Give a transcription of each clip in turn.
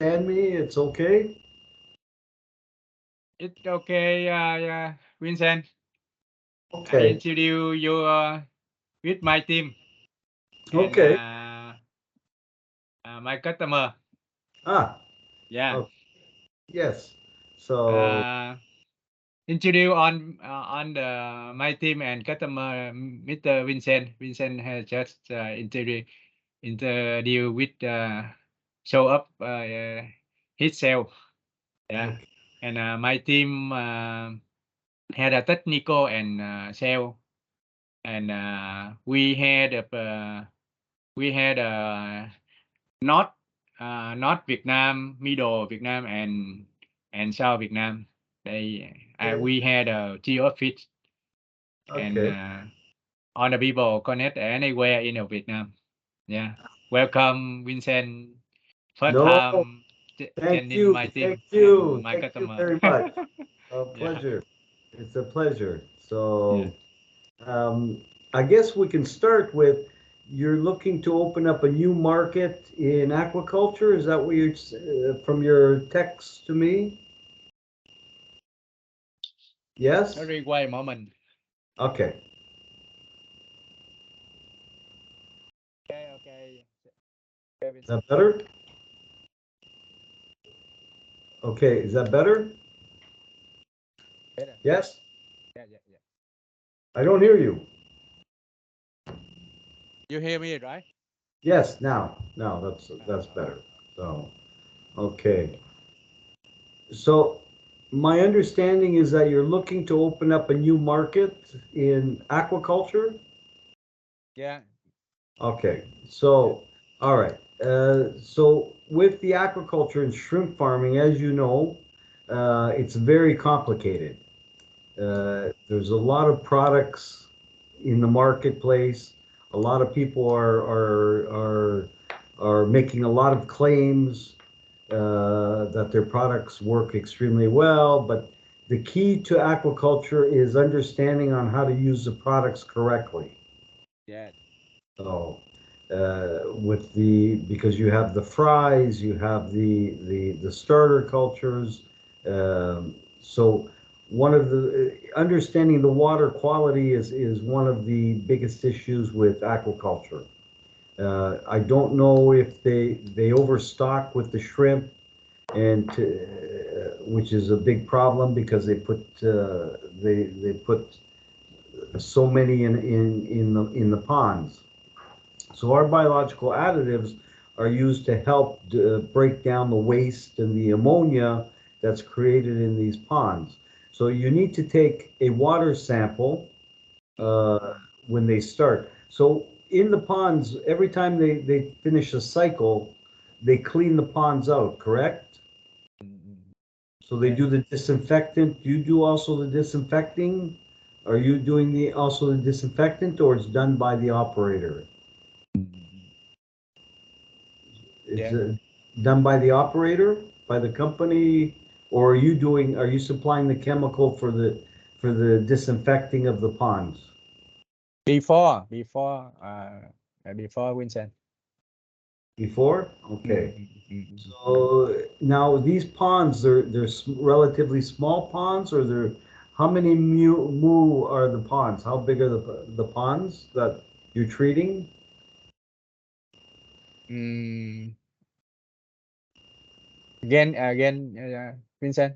understand me? It's okay? It's okay, Vincent. I Okay. introduce you with my team and Okay. my customer. Ah, Yeah. oh, yes. So, Uh, Introduce on the my team and customer, Mr. Vincent. Vincent has just introduce with show up himself. Yeah, okay. and my team had a technical and sale, and we had North North Vietnam, Middle Vietnam, and South Vietnam. Okay. We had a geo-office and Okay. all the people connect anywhere in Vietnam. Yeah. Welcome, Vincent. First No, time thank in you. my Thank team and you. my Thank you customer. very much. A Yeah. pleasure. It's a pleasure. Yeah. So, um, I guess we can start with you're looking to open up a new market in aquaculture. Is that what you from your text to me? Yes? Sorry, wait a moment. Okay. Okay, okay. Okay, Is Vincent. that better? Okay. Is that better? Better. Yes? Yeah, yeah, yeah. I don't hear you. You hear me, right? Yes, now that's Uh, better. So, okay. So, my understanding is that you're looking to open up a new market in aquaculture. yeah, Okay. yeah, So, all right. So with the aquaculture and shrimp farming, as you know, it's very complicated. There's a lot of products in the marketplace. A lot of people are making a lot of claims that their products work extremely well. But the key to aquaculture is understanding on how to use the products correctly. yeah, So, with the because you have the fries, you have the starter cultures. So, one of the understanding the water quality is one of the biggest issues with aquaculture. I don't know if they overstock with the shrimp, and which is a big problem because they put so many in the ponds. So our biological additives are used to help break down the waste and the ammonia that's created in these ponds. So you need to take a water sample uh, when they start. So in the ponds, every time they finish a cycle, they clean the ponds out, correct? mm, So they yeah. do the disinfectant. Do you do also the disinfecting? Are you doing the also the disinfectant, or it's done by the operator? Mm, It's yeah. done by the operator, by the company, or are you supplying the chemical for the disinfecting of the ponds? Before Vincent. Before? Mm, Okay. mm, mm, mm. So now these ponds, they're relatively small ponds, or they're how many mu are the ponds? How big are the ponds that you're treating? Mm, again, Vincent.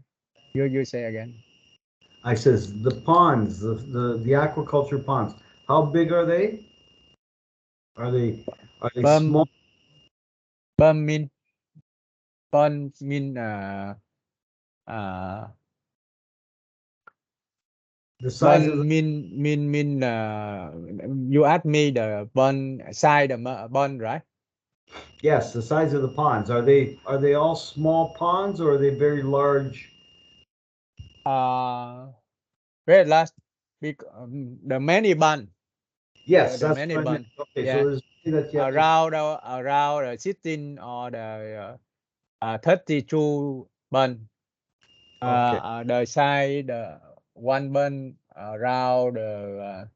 You say again. I says the ponds, the aquaculture ponds. How big are they? Are they are they small? Bơm bơm mean uh The size of the bun you asked me the bun side of bun, right? Yes, the size of the ponds. Are they all small ponds, or are they very large? Uh very last big the many bun Yes, the that's many what I meant. bun. Okay, so Yeah, there's many that you have to. around the 16 or the 32 bun. Okay, The side the one bun around the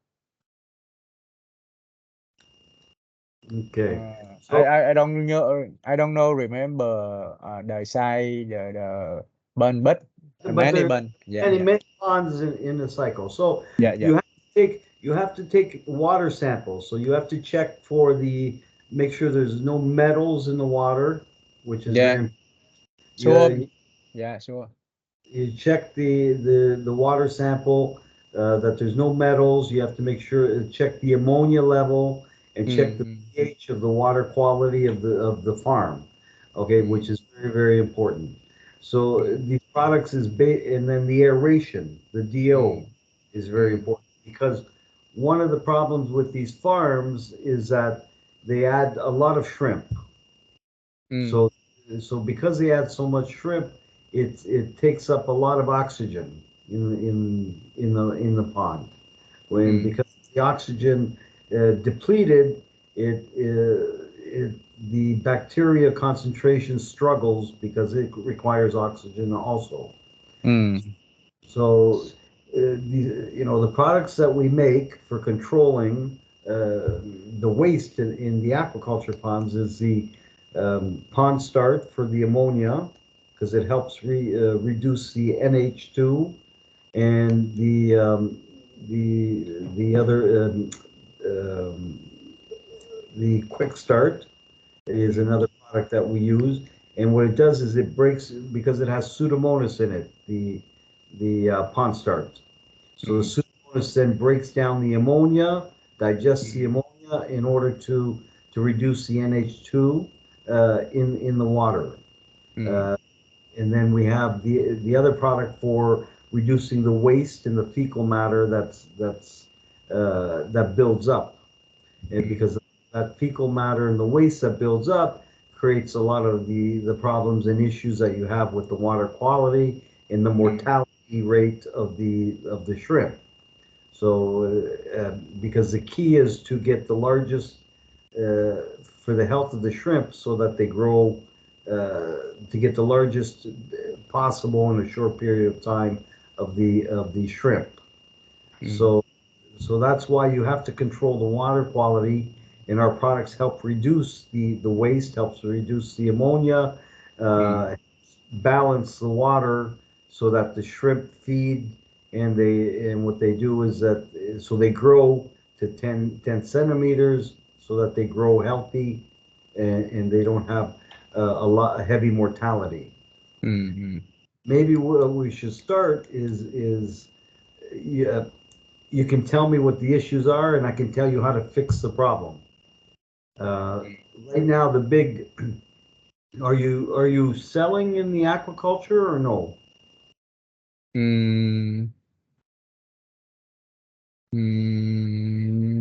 Okay. So I don't know. I don't know. Remember the size, the bun, but but many there are bun. Yeah, many yeah, many ponds in the cycle. So yeah, yeah. you have to take water samples. So you have to check for make sure there's no metals in the water, which is very Yeah, important. sure. You, Yeah, sure. you check the water sample that there's no metals. You have to make sure check the ammonia level and check the Mm, pH of the water quality of the farm. Okay, which mm, is very very important. So mm, these products and then the aeration, the DO, mm, is very mm, important because one of the problems with these farms is that they add a lot of shrimp. mm, So, so because they add so much shrimp, it takes up a lot of oxygen in the pond. When mm, because the oxygen depleted, the bacteria concentration struggles because it requires oxygen also. mm, So, the products that we make for controlling the waste in the aquaculture ponds is the pond start for the ammonia because it helps reduce the NH2 and the other um, the quick start is mm, another product that we use. And what it does is it breaks because it has Pseudomonas in it, the pond start. So the mm, Pseudomonas then breaks down the ammonia, digests the mm, ammonia in order to reduce the NH2 in the water. mm, Uh, and then we have the other product for reducing the waste and the fecal matter that builds up mm, because that fecal matter and the waste that builds up creates a lot of the problems and issues that you have with the water quality and the mm, mortality rate of the shrimp. So, because the key is to get the largest for the health of the shrimp, so that they grow to get the largest possible in a short period of time of the shrimp. mm, So so that's why you have to control the water quality, and our products help reduce the waste, helps reduce the ammonia, mm, uh, balance the water so that the shrimp feed, and what they do is that so they grow to 10 centimeters so that they grow healthy, and they don't have a heavy mortality. mm, Maybe what we should start is yeah, you can tell me what the issues are, and I can tell you how to fix the problem. Uh, mm, right now, the big are you selling in the aquaculture or no? mm,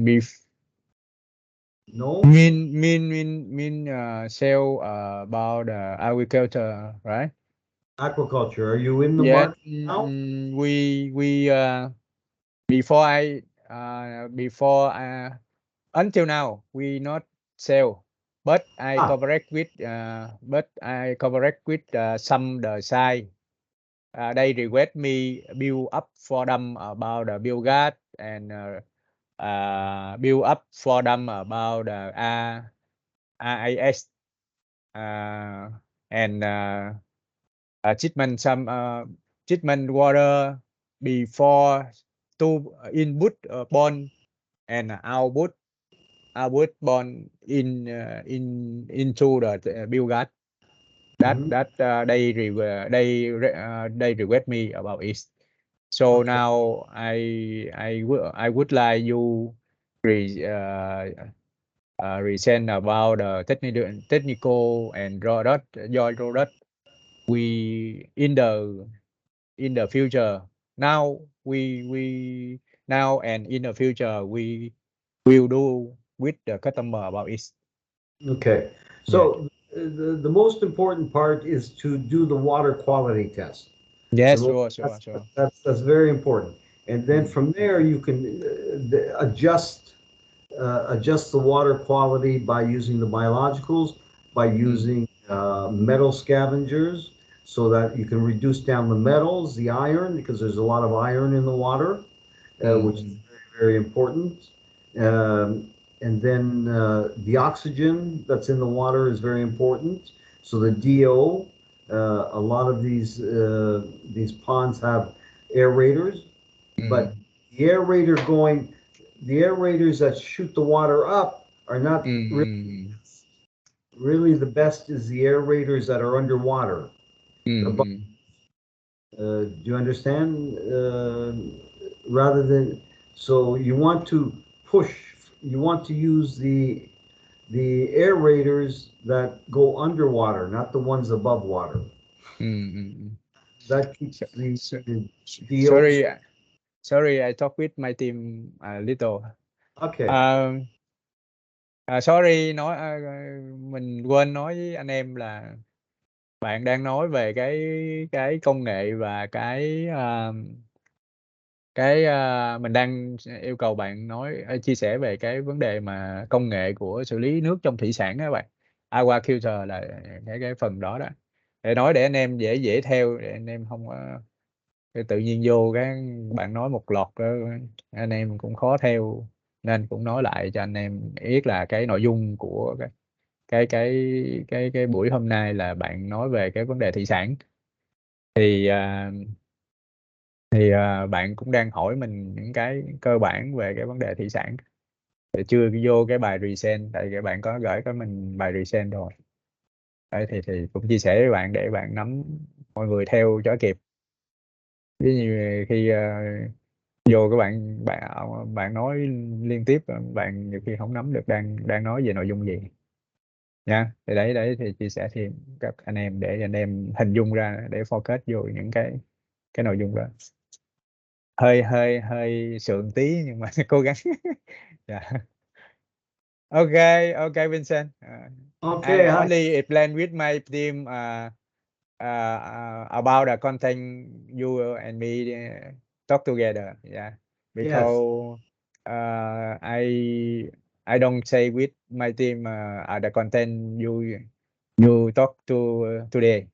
beef. No Sell about agriculture, right? aquaculture. Are you in the Yes, market now? we before before until now we not sell, but I Ah, cooperate with some the side. They request me build up for them about the biogas and build up for them about the RAS uh, and treatment some treatment water before to input bond and output bond into the biogas mhm. they request me about it. So Okay. now I would like you re, resend about the technical and product your product we in the future. Now we now and in the future we will do with the customer about it. Okay. Yeah. So the most important part is to do the water quality test. Yes, So sure, that's sure, sure. that's very important. And then Mm, from there you can adjust the water quality by using the biologicals, by mm, using metal scavengers, so that you can reduce down the metals, the iron, because there's a lot of iron in the water, which is mm, very, very important. Um, and then the oxygen that's in the water is very important. So the DO, a lot of these ponds have aerators, but Mm. the aerator going, the aerators that shoot the water up are not Mm. really the best. Is the aerators that are underwater. The Mm. do you understand? Rather than, so you want to push, you want to use the aerators that go underwater, not the ones above water. Mm. That So, keeps so, the DOs. sorry, sorry, I talk with my team a little. Okay. Um, sorry, mình quên nói với anh em là bạn đang nói về cái công nghệ và mình đang yêu cầu bạn nói chia sẻ về cái vấn đề mà công nghệ của xử lý nước trong thủy sản á bạn. Aquaculture là cái phần đó đó. Để nói để anh em dễ dễ theo, để anh em không có cái tự nhiên vô cái bạn nói một loạt đó, anh em cũng khó theo, nên cũng nói lại cho anh em biết là cái nội dung của cái buổi hôm nay là bạn nói về cái vấn đề thủy sản. Thì bạn cũng đang hỏi mình những cái cơ bản về cái vấn đề thủy sản, để chưa vô cái bài recent, tại vì bạn có gửi cho mình bài recent rồi. Đấy, thì cũng chia sẻ với bạn để bạn nắm, mọi người theo cho kịp. Ví như khi vô các bạn nói liên tiếp, bạn nhiều khi không nắm được đang nói về nội dung gì nha. Thì đấy đấy thì chia sẻ thêm các anh em để anh em hình dung ra, để focus vô những cái nội dung đó. Hơi sượng tí nhưng mà cố gắng. Dạ. Okay, okay, Vincent. I Okay. Hi. only plan with my team about the content you and me talk together. Yeah, Yes. because I don't say with my team the content you talk to today,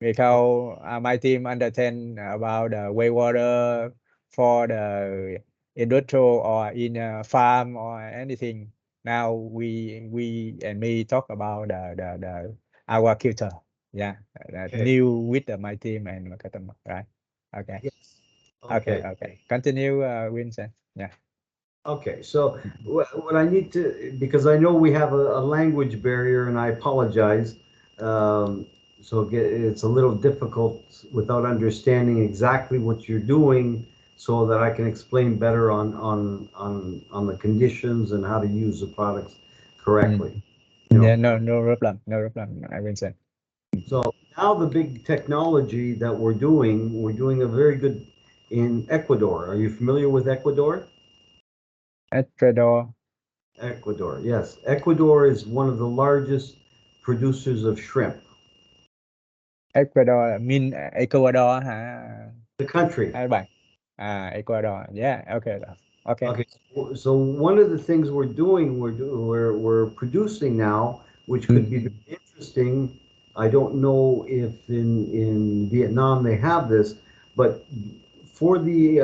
because my team understand about the wastewater for the industrial or in a farm or anything. Now we and me talk about the aquaculture. Yeah, Okay. new with my team and my customer. Right. Okay. Yes. Okay. Okay. Okay. Continue, Vincent. Yeah. Okay, so what I need to, because I know we have a language barrier, and I apologize. So it's a little difficult without understanding exactly what you're doing, so that I can explain better on the conditions and how to use the products correctly. Mm. You know, Yeah. No problem. No problem, Vincent. so now the big technology that we're doing a very good in Ecuador. Are you familiar with Ecuador? Ecuador. Ecuador, yes. Ecuador is one of the largest producers of shrimp. Ecuador mean Ecuador hả The country. hai bạn? Ecuador. Yeah, okay rồi. Okay. Okay, so one of the things we're doing, we're producing now, which Ừ. could be very interesting. I don't know if in Vietnam they have this, but for the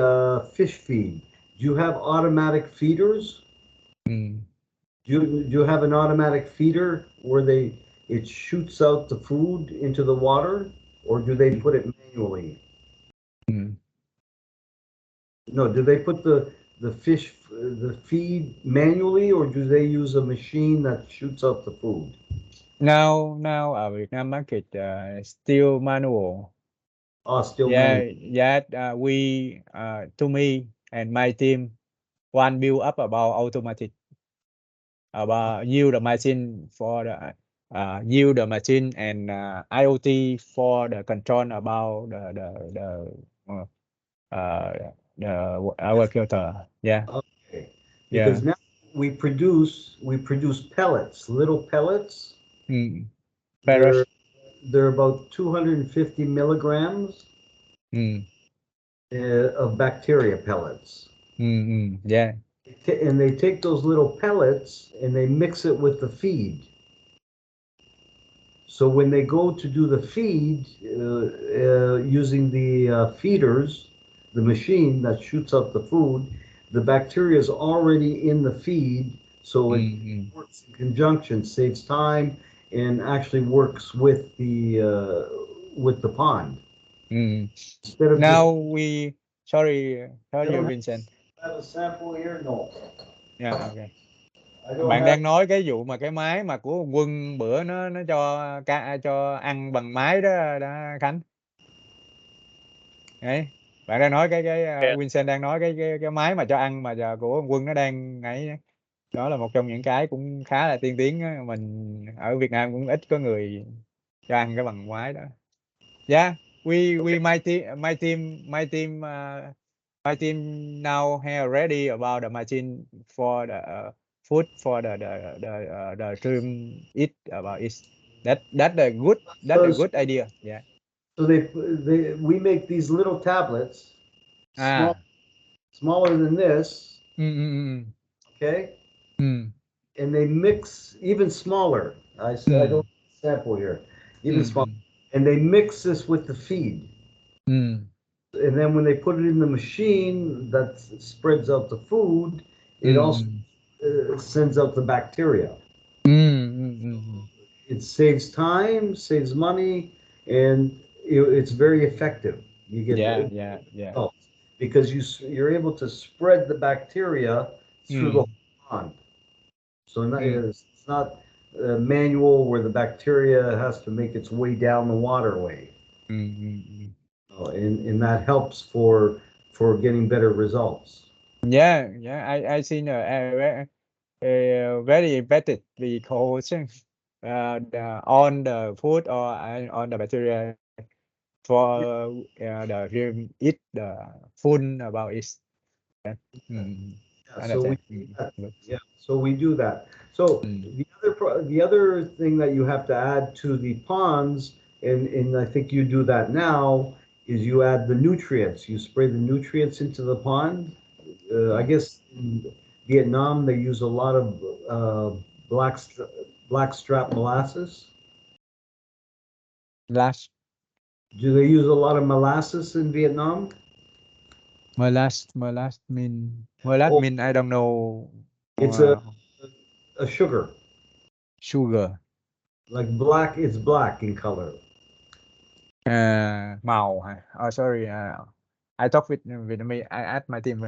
fish feed, do you have automatic feeders? Ừ. Do you have an automatic feeder where it shoots out the food into the water, or do they Ừ. put it manually? Ừ. No, do they put the feed manually, or do they use a machine that shoots out the food? Now ở Việt Nam market still manual. Oh, still Yeah, manual. yeah. We to me and my team one build up about automatic, about use the machine for the use the machine and IoT for the control about uh, the our filter. Yeah, Okay, yeah. because now we produce pellets, little pellets. Mm. They're Ferrous. they're about 250 milligrams Mm. of bacteria pellets. Yeah. And they take those little pellets and they mix it with the feed. So when they go to do the feed, using the feeders, the machine that shoots up the food, the bacteria is already in the feed. So it works in conjunction, saves time, and actually works with the pond. Instead of just, Now we sorry I don't Vincent. have a sample here. No, Yeah, okay. I don't Bạn have. đang nói cái vụ mà cái máy mà của Quân bữa nó cho ăn bằng máy đó, đó Khánh. Đấy. Bạn đang nói cái Vincent đang nói cái máy mà cho ăn mà giờ của Quân nó đang ấy, đó là một trong những cái cũng khá là tiên tiến á. Mình ở Việt Nam cũng ít có người cho ăn cái bằng máy đó. Yeah, my team now have ready about the machine for the food for the team eat about it. That's a good idea. Yeah. So we make these little tablets, Ah. smaller than this, Mm. okay, Mm. and they mix even smaller. I don't sample here, even smaller, and they mix this with the feed. And then when they put it in the machine that spreads out the food, it also sends out the bacteria. It saves time, saves money, and it's very effective. You get Yeah. results because you're able to spread the bacteria through the whole pond. So it's not manual where the bacteria has to make its way down the waterway. And that helps for getting better results. Yeah. I seen a very effective because on the food or on the bacteria for the eat the food about it. Yeah, so we do that. Good. Yeah, so we do that. So the other thing that you have to add to the ponds, and I think you do that now, is you add the nutrients. You spray the nutrients into the pond. I guess in Vietnam they use a lot of black strap molasses. Last Do they use a lot of molasses in Vietnam? molasses mean Oh, I don't know. it's a sugar. Sugar. Like black, it's black in color. Màu hả? Oh, sorry. I talk with Vietnamese. I ask my team.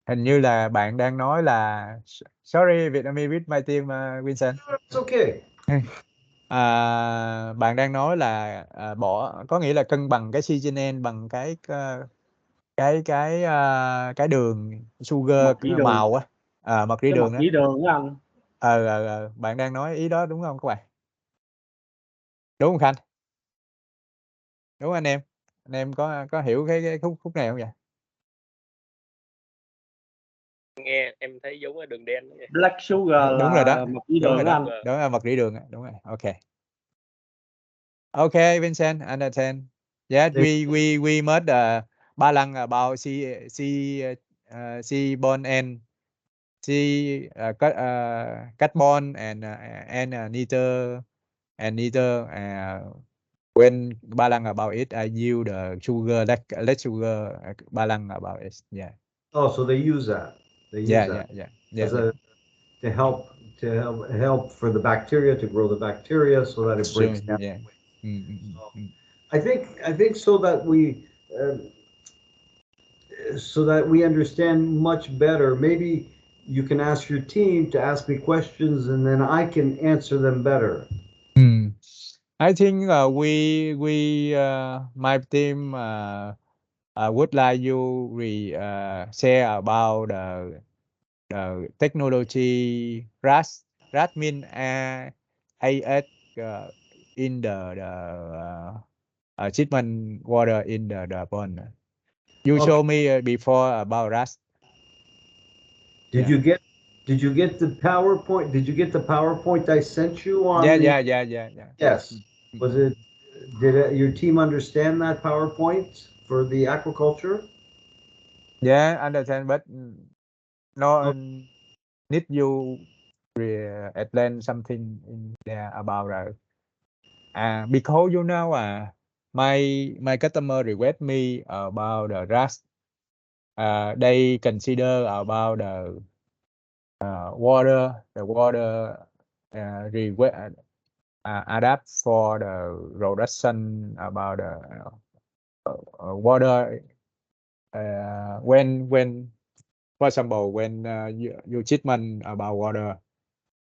Hình như là bạn đang nói là sorry Vietnamese with my team Vincent. It's okay. Bạn đang nói là có nghĩa là cân bằng cái seasonen bằng cái đường sugar màu á, mật rỉ đường á. Bạn đang nói ý đó đúng không các bạn? Đúng không Khanh? Đúng anh em? Anh em có hiểu cái khúc này không vậy? Nghe em thấy giống cái đường đen. Black sugar đúng rồi đó. mật rỉ đường đó. Đó là mật rỉ đường, đúng rồi. Okay, Vincent, understand. Yeah, we made ba lăng about seaborne and carbon and neither when ba lăng about it I use the sugar less sugar ba lăng about it. Yeah. Oh, so they use that. They use that as to help for the bacteria to grow the bacteria so that it breaks down. Yeah. I think so that we understand much better. Maybe you can ask your team to ask me questions and then I can answer them better. I think my team would like you share about the technology RAS mean AS in the treatment water in the pond. You show me before about RAS. Did you get the PowerPoint? Did you get the PowerPoint I sent you on? Yeah. Yes. Was it? Did your team understand that PowerPoint for the aquaculture? Yeah, understand, but no need you explain something in there about because you know my customer request me about the RAS. They consider about the water adapt for the reduction about water when for example when you treatment about water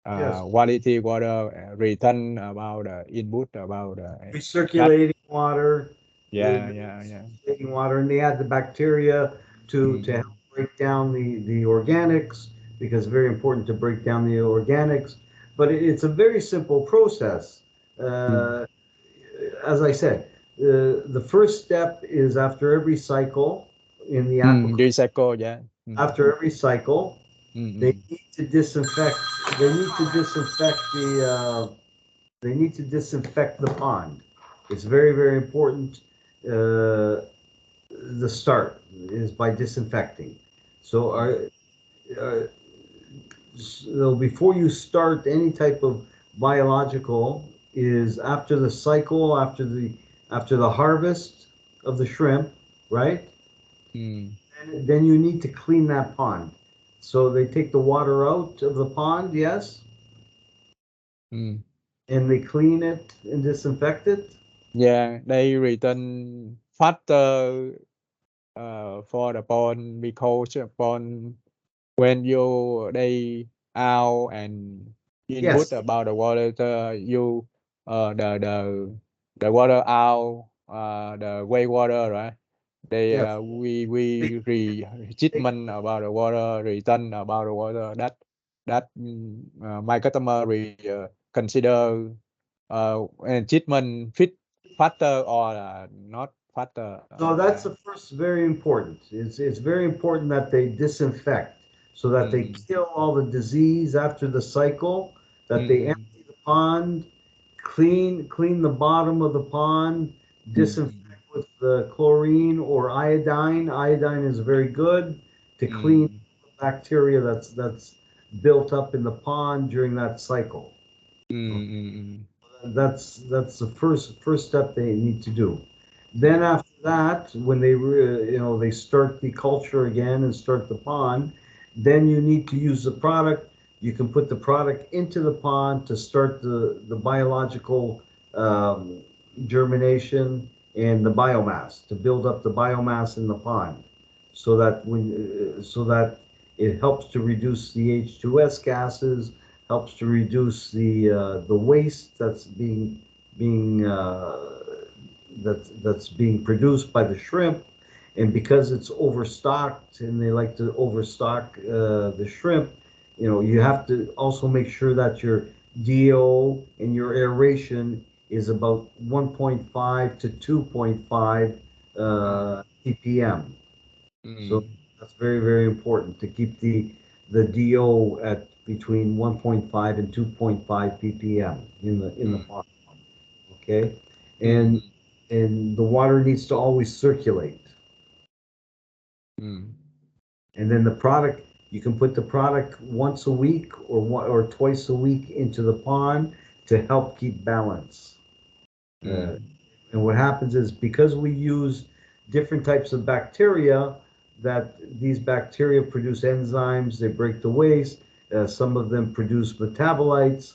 Yes. quality water return about input about that. Recirculating water. Yeah. Recirculating water, and they add the bacteria to help break down the organics, because it's very important to break down the organics. But it's a very simple process. As I said, the first step is after every cycle in the aquiculture. Recycle, yeah. After every cycle, they need to disinfect. They need to disinfect they need to disinfect the pond. It's very, very important. The start is by disinfecting. So, uh, so before you start any type of biological, is after the cycle, after the harvest of the shrimp, right? And then you need to clean that pond. So they take the water out of the pond, yes, and they clean it and disinfect it. Yeah, they return faster for the pond because pond when they out and input Yes, about the water you the water out the wastewater, right? They yes. They, we they, treatment about the water return about the water that my customer consider and treatment fit faster or not faster. so that's the first very important. It's very important that they disinfect so that they kill all the disease after the cycle, that they empty the pond, clean the bottom of the pond, disinfect with the chlorine or iodine. Iodine is very good to clean the bacteria that's built up in the pond during that cycle. That's the first step they need to do. Then after that, when they start the culture again and start the pond, then you need to use the product. You can put the product into the pond to start the biological germination and the biomass, to build up the biomass in the pond, so that it helps to reduce the H2S gases, helps to reduce the waste being that's being produced by the shrimp. And because it's overstocked and they like to overstock the shrimp, you have to also make sure that your DO and your aeration is about 1.5 to 2.5 ppm. So that's very, very important to keep the DO at between 1.5 and 2.5 ppm in the pond. Okay, and and the water needs to always circulate. And then the product, you can put the product once a week or twice a week into the pond to help keep balance. And what happens is, because we use different types of bacteria, that these bacteria produce enzymes, they break the waste. Some of them produce metabolites.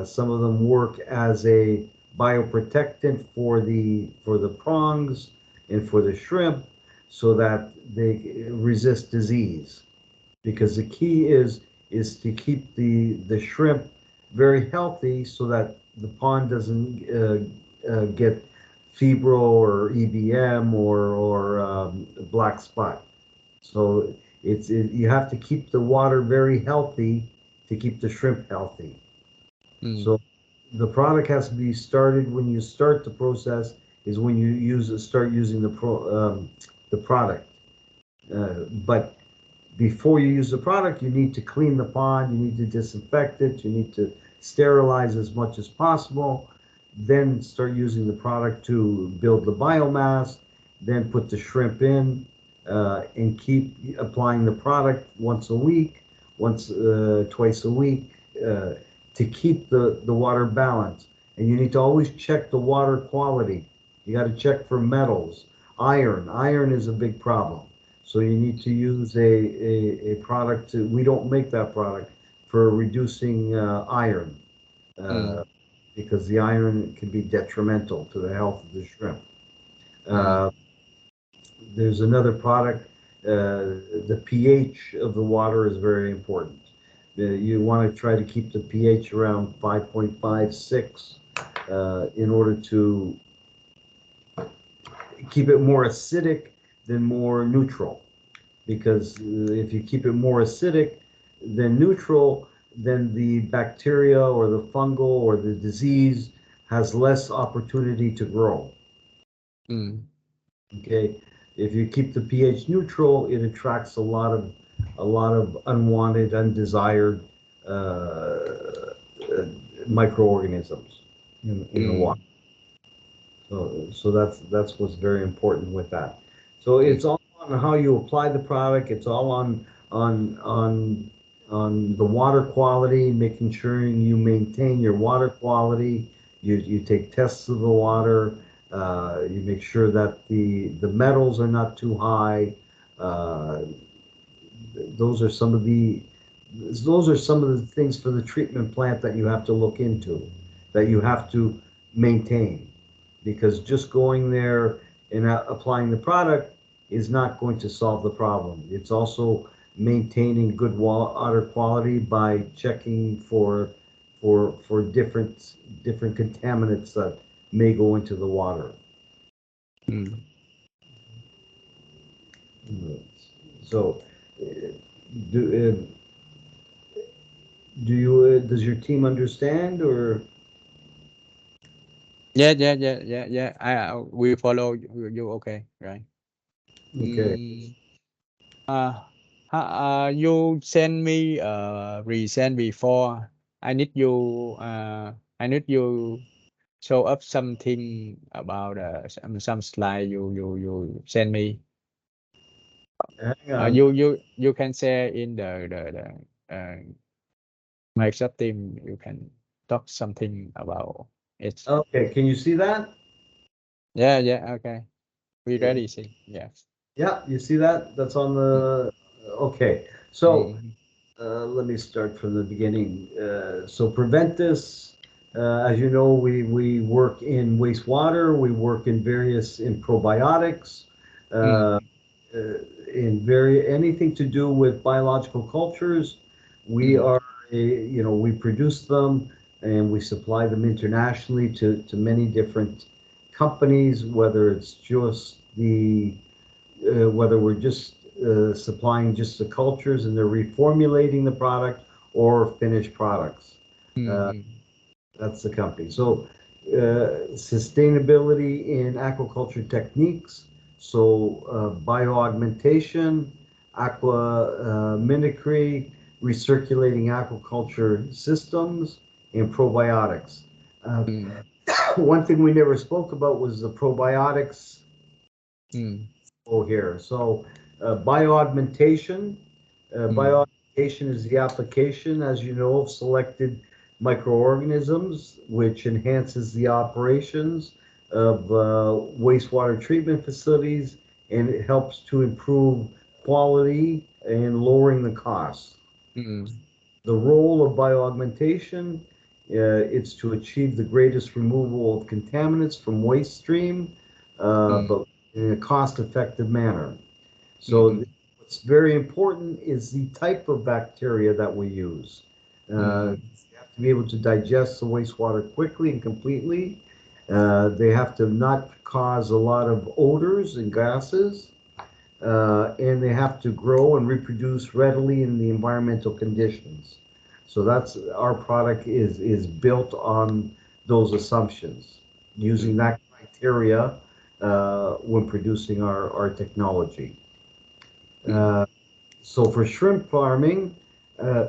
Some of them work as a bioprotectant for the prongs and for the shrimp, so that they resist disease. Because the key is to keep the shrimp very healthy, so that the pond doesn't get febrile or EBM or black spot. So you have to keep the water very healthy to keep the shrimp healthy. So the product has to be started when you start the process, is when you start using the product. But before you use the product, you need to clean the pond, you need to disinfect it, you need to sterilize as much as possible, then start using the product to build the biomass, then put the shrimp in, and keep applying the product once a week, twice a week, to keep the water balanced. And you need to always check the water quality. You got to check for metals. Iron is a big problem. So you need to use a product we don't make that product for reducing iron, mm, because the iron can be detrimental to the health of the shrimp. mm, Uh, there's another product. The pH of the water is very important. You want to try to keep the pH around 5.56 in order to keep it more acidic than more neutral. Because if you keep it more acidic than neutral, then the bacteria or the fungal or the disease has less opportunity to grow. mm, Okay, if you keep the pH neutral, it attracts a lot of unwanted, undesired microorganisms in the mm, water. So that's what's very important with that. So mm, it's all on how you apply the product. It's all on on on the water quality, making sure you maintain your water quality. You take tests of the water. You make sure that the metals are not too high. Uh, those are some of the those are some of the things for the treatment plant that you have to look into, that you have to maintain, because just going there and applying the product is not going to solve the problem. It's also maintaining good water quality by checking for different contaminants that may go into the water. mm. So, uh, do do you does your team understand, or Yeah. We follow you. Okay, right. okay? Mm, uh, you send me resend before. I need you. I need you show up something about some slide you send me. Hang on. You can share in the Microsoft team. You can talk something about it. Okay, can you see that? Yeah. Okay, we Yeah, ready. See. Yes. yeah, you see that? That's on Mm, the. Okay, so mm, let me start from the beginning. So Preventus, as you know, we work in wastewater. We work in probiotics. mm, Uh, in anything to do with biological cultures. We mm, are we produce them and we supply them internationally to many different companies, whether it's just whether we're just supplying just the cultures and they're reformulating the product, or finished products. mm, Uh, mm, that's the company. So, sustainability in aquaculture techniques. So, bioaugmentation, mimicry, recirculating aquaculture systems, and probiotics. Uh, mm, one thing we never spoke about was the probiotics mm, here. So, bioaugmentation. mm, Bioaugmentation is the application, as you know, of selected microorganisms, which enhances the operations of wastewater treatment facilities, and it helps to improve quality and lowering the costs. mm, The role of bioaugmentation, it's to achieve the greatest removal of contaminants from waste stream, mm, but in a cost-effective manner. So mm, what's very important is the type of bacteria that we use. mm, You have to be able to digest the wastewater quickly and completely. They have to not cause a lot of odors and gases, and they have to grow and reproduce readily in the environmental conditions. So that's our product is built on those assumptions, using mm, that criteria when producing our technology. mm, Uh, so for shrimp farming, uh,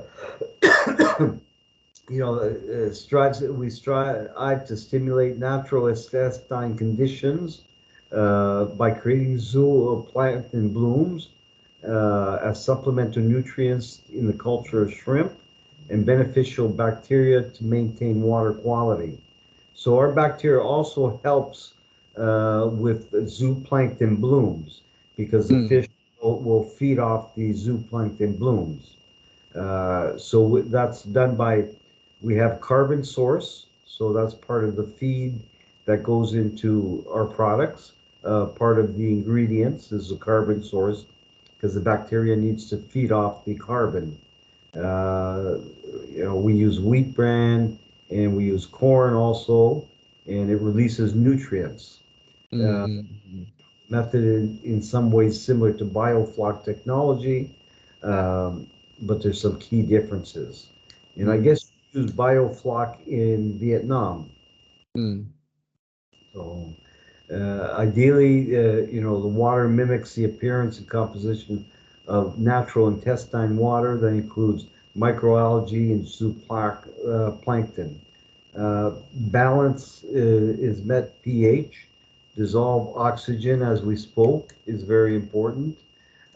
we strive to stimulate natural intestine conditions by creating zooplankton blooms as supplemental nutrients in the culture of shrimp and beneficial bacteria to maintain water quality. So our bacteria also helps with zooplankton blooms, because the mm, fish will feed off the zooplankton blooms. So that's done by, we have carbon source, so that's part of the feed that goes into our products. Part of the ingredients is the carbon source because the bacteria needs to feed off the carbon. Uh, we use wheat bran and we use corn also, and it releases nutrients. Uh, Mm. Method in some ways similar to biofloc technology, um, but there's some key differences. And I Mm. guess you use biofloc in Vietnam. Mm. So ideally, the water mimics the appearance and composition of natural intestine water that includes microalgae and zooplankton. Balance is met pH. Dissolved oxygen, as we spoke, is very important.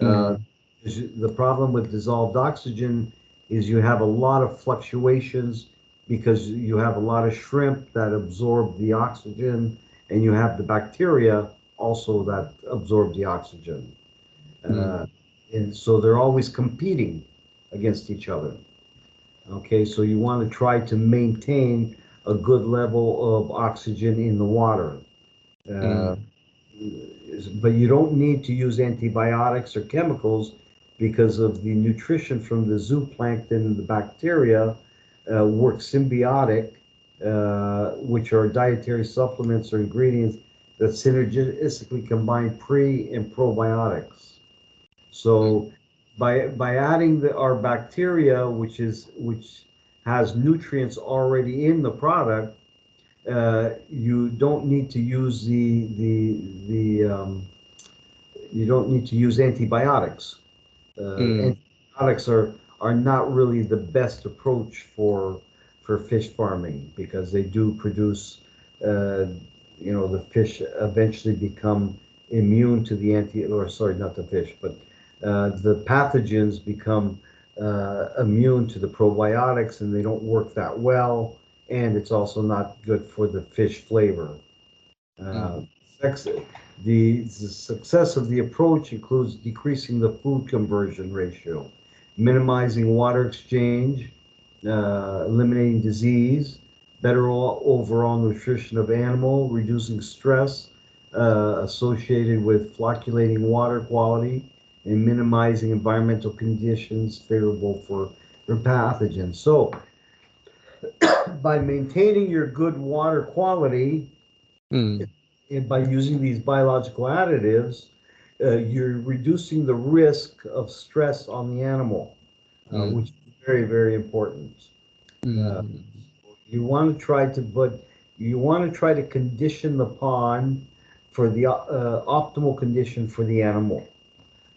Uh, Mm. the problem with dissolved oxygen is you have a lot of fluctuations because you have a lot of shrimp that absorb the oxygen, and you have the bacteria also that absorb the oxygen. Uh, Mm. and so they're always competing against each other. Okay, so you want to try to maintain a good level of oxygen in the water. Uh, Mm. but you don't need to use antibiotics or chemicals because of the nutrition from the zooplankton and the bacteria work symbiotic, which are dietary supplements or ingredients that synergistically combine pre and probiotics. Mm. So by adding our bacteria, which has nutrients already in the product, you don't need to use the you don't need to use antibiotics. Mm. Antibiotics are not really the best approach for fish farming because they do produce, uh, the fish eventually become immune to the or sorry, not the fish, but the pathogens become immune to the probiotics and they don't work that well. And it's also not good for the fish flavor. Uh, Mm. sex- the success of the approach includes decreasing the food conversion ratio, minimizing water exchange, eliminating disease, better overall nutrition of animal, reducing stress associated with flocculating water quality, and minimizing environmental conditions favorable for pathogens. So, by maintaining your good water quality, Mm. and by using these biological additives, you're reducing the risk of stress on the animal, which Mm. is very, very important. Uh, Mm. you want to try to, but you want to try to condition the pond for the optimal condition for the animal,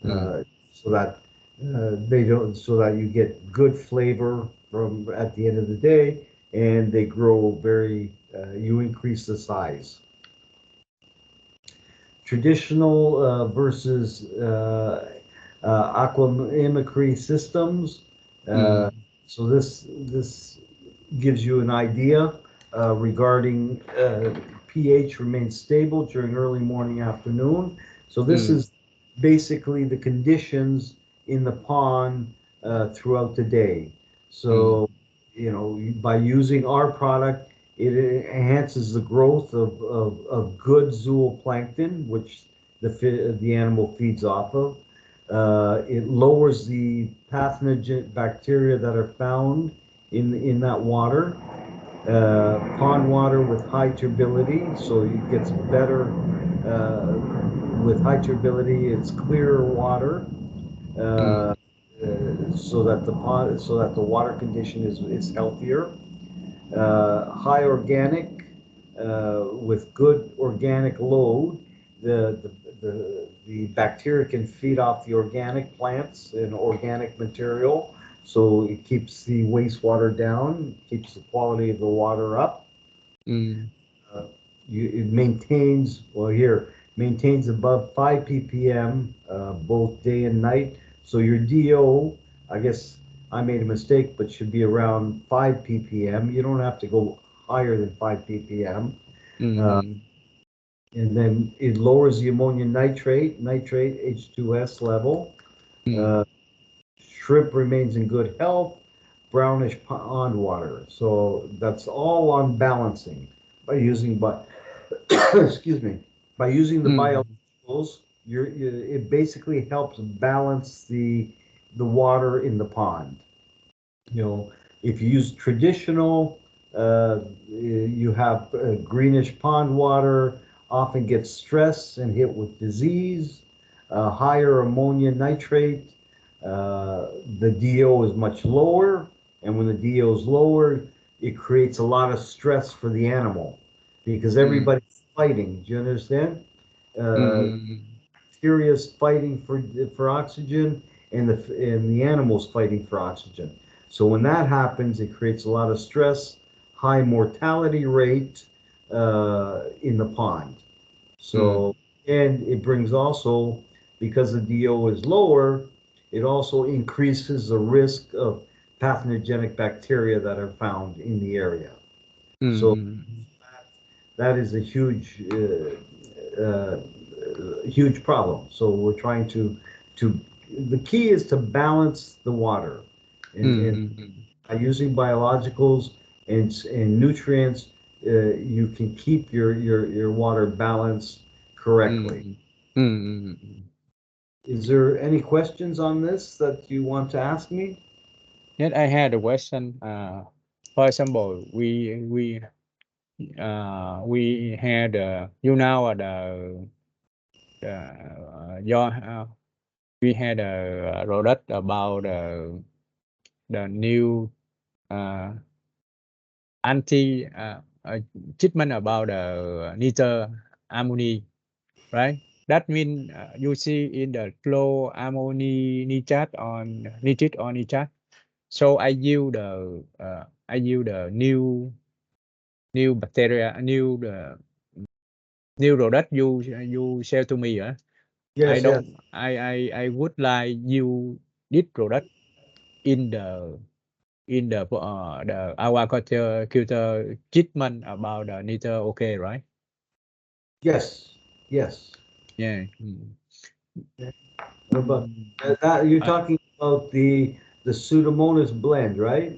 Mm. so that they don't, so that you get good flavor from at the end of the day, and they grow very. You increase the size. Traditional versus aquamimicry systems. Uh, Mm. so this gives you an idea regarding pH remains stable during early morning, afternoon. So this Mm. is basically the conditions in the pond throughout the day. Mm. So, by using our product, it enhances the growth of good zooplankton, which the animal feeds off of. It lowers the pathogen bacteria that are found in that water. Pond water with high turbidity, so it gets better with high turbidity. It's clearer water, uh, Mm. so that the water condition is healthier. High organic with good organic load. The bacteria can feed off the organic plants and organic material, so it keeps the wastewater down, keeps the quality of the water up. Mm. Uh, it maintains, well, here, maintains above 5 ppm both day and night. So your DO, I guess I made a mistake, but should be around 5 ppm. You don't have to go higher than 5 ppm. Uh, Mm. and then it lowers the ammonium nitrate, H2S level. Mm. Shrimp remains in good health, brownish pond water. So that's all on balancing by using excuse me, by using the Mm. biologicals. It basically helps balance the water in the pond. You know, if you use traditional, you have greenish pond water, often gets stressed and hit with disease, higher ammonia nitrate. The DO is much lower, and when the DO is lower, it creates a lot of stress for the animal because Mm. everybody's fighting. Do you understand? Uh, Mm. Bacteria is fighting for oxygen, and the animals fighting for oxygen. So when that happens, it creates a lot of stress, high mortality rate in the pond. Mm. So, and it brings also, because the DO is lower, it also increases the risk of pathogenic bacteria that are found in the area. So Mm. that is a huge problem. So we're trying to the key is to balance the water, and Mm. by using biologicals and nutrients, you can keep your water balanced correctly. Mm. Mm. Is there any questions on this that you want to ask me? Yes, I had a question. For example, we had you know your we had a product about the new uh, anti treatment about nitro ammoni, right? That means you see in the flow ammoni nitrate on nitrate. So I use the new bacteria, new product you sell to me. I Yes, yes, don't I would like you this product in the our culture treatment about the nitro, okay, right? yes, yes. Yeah. Mm. What about that? You're I, talking about the Pseudomonas blend, right?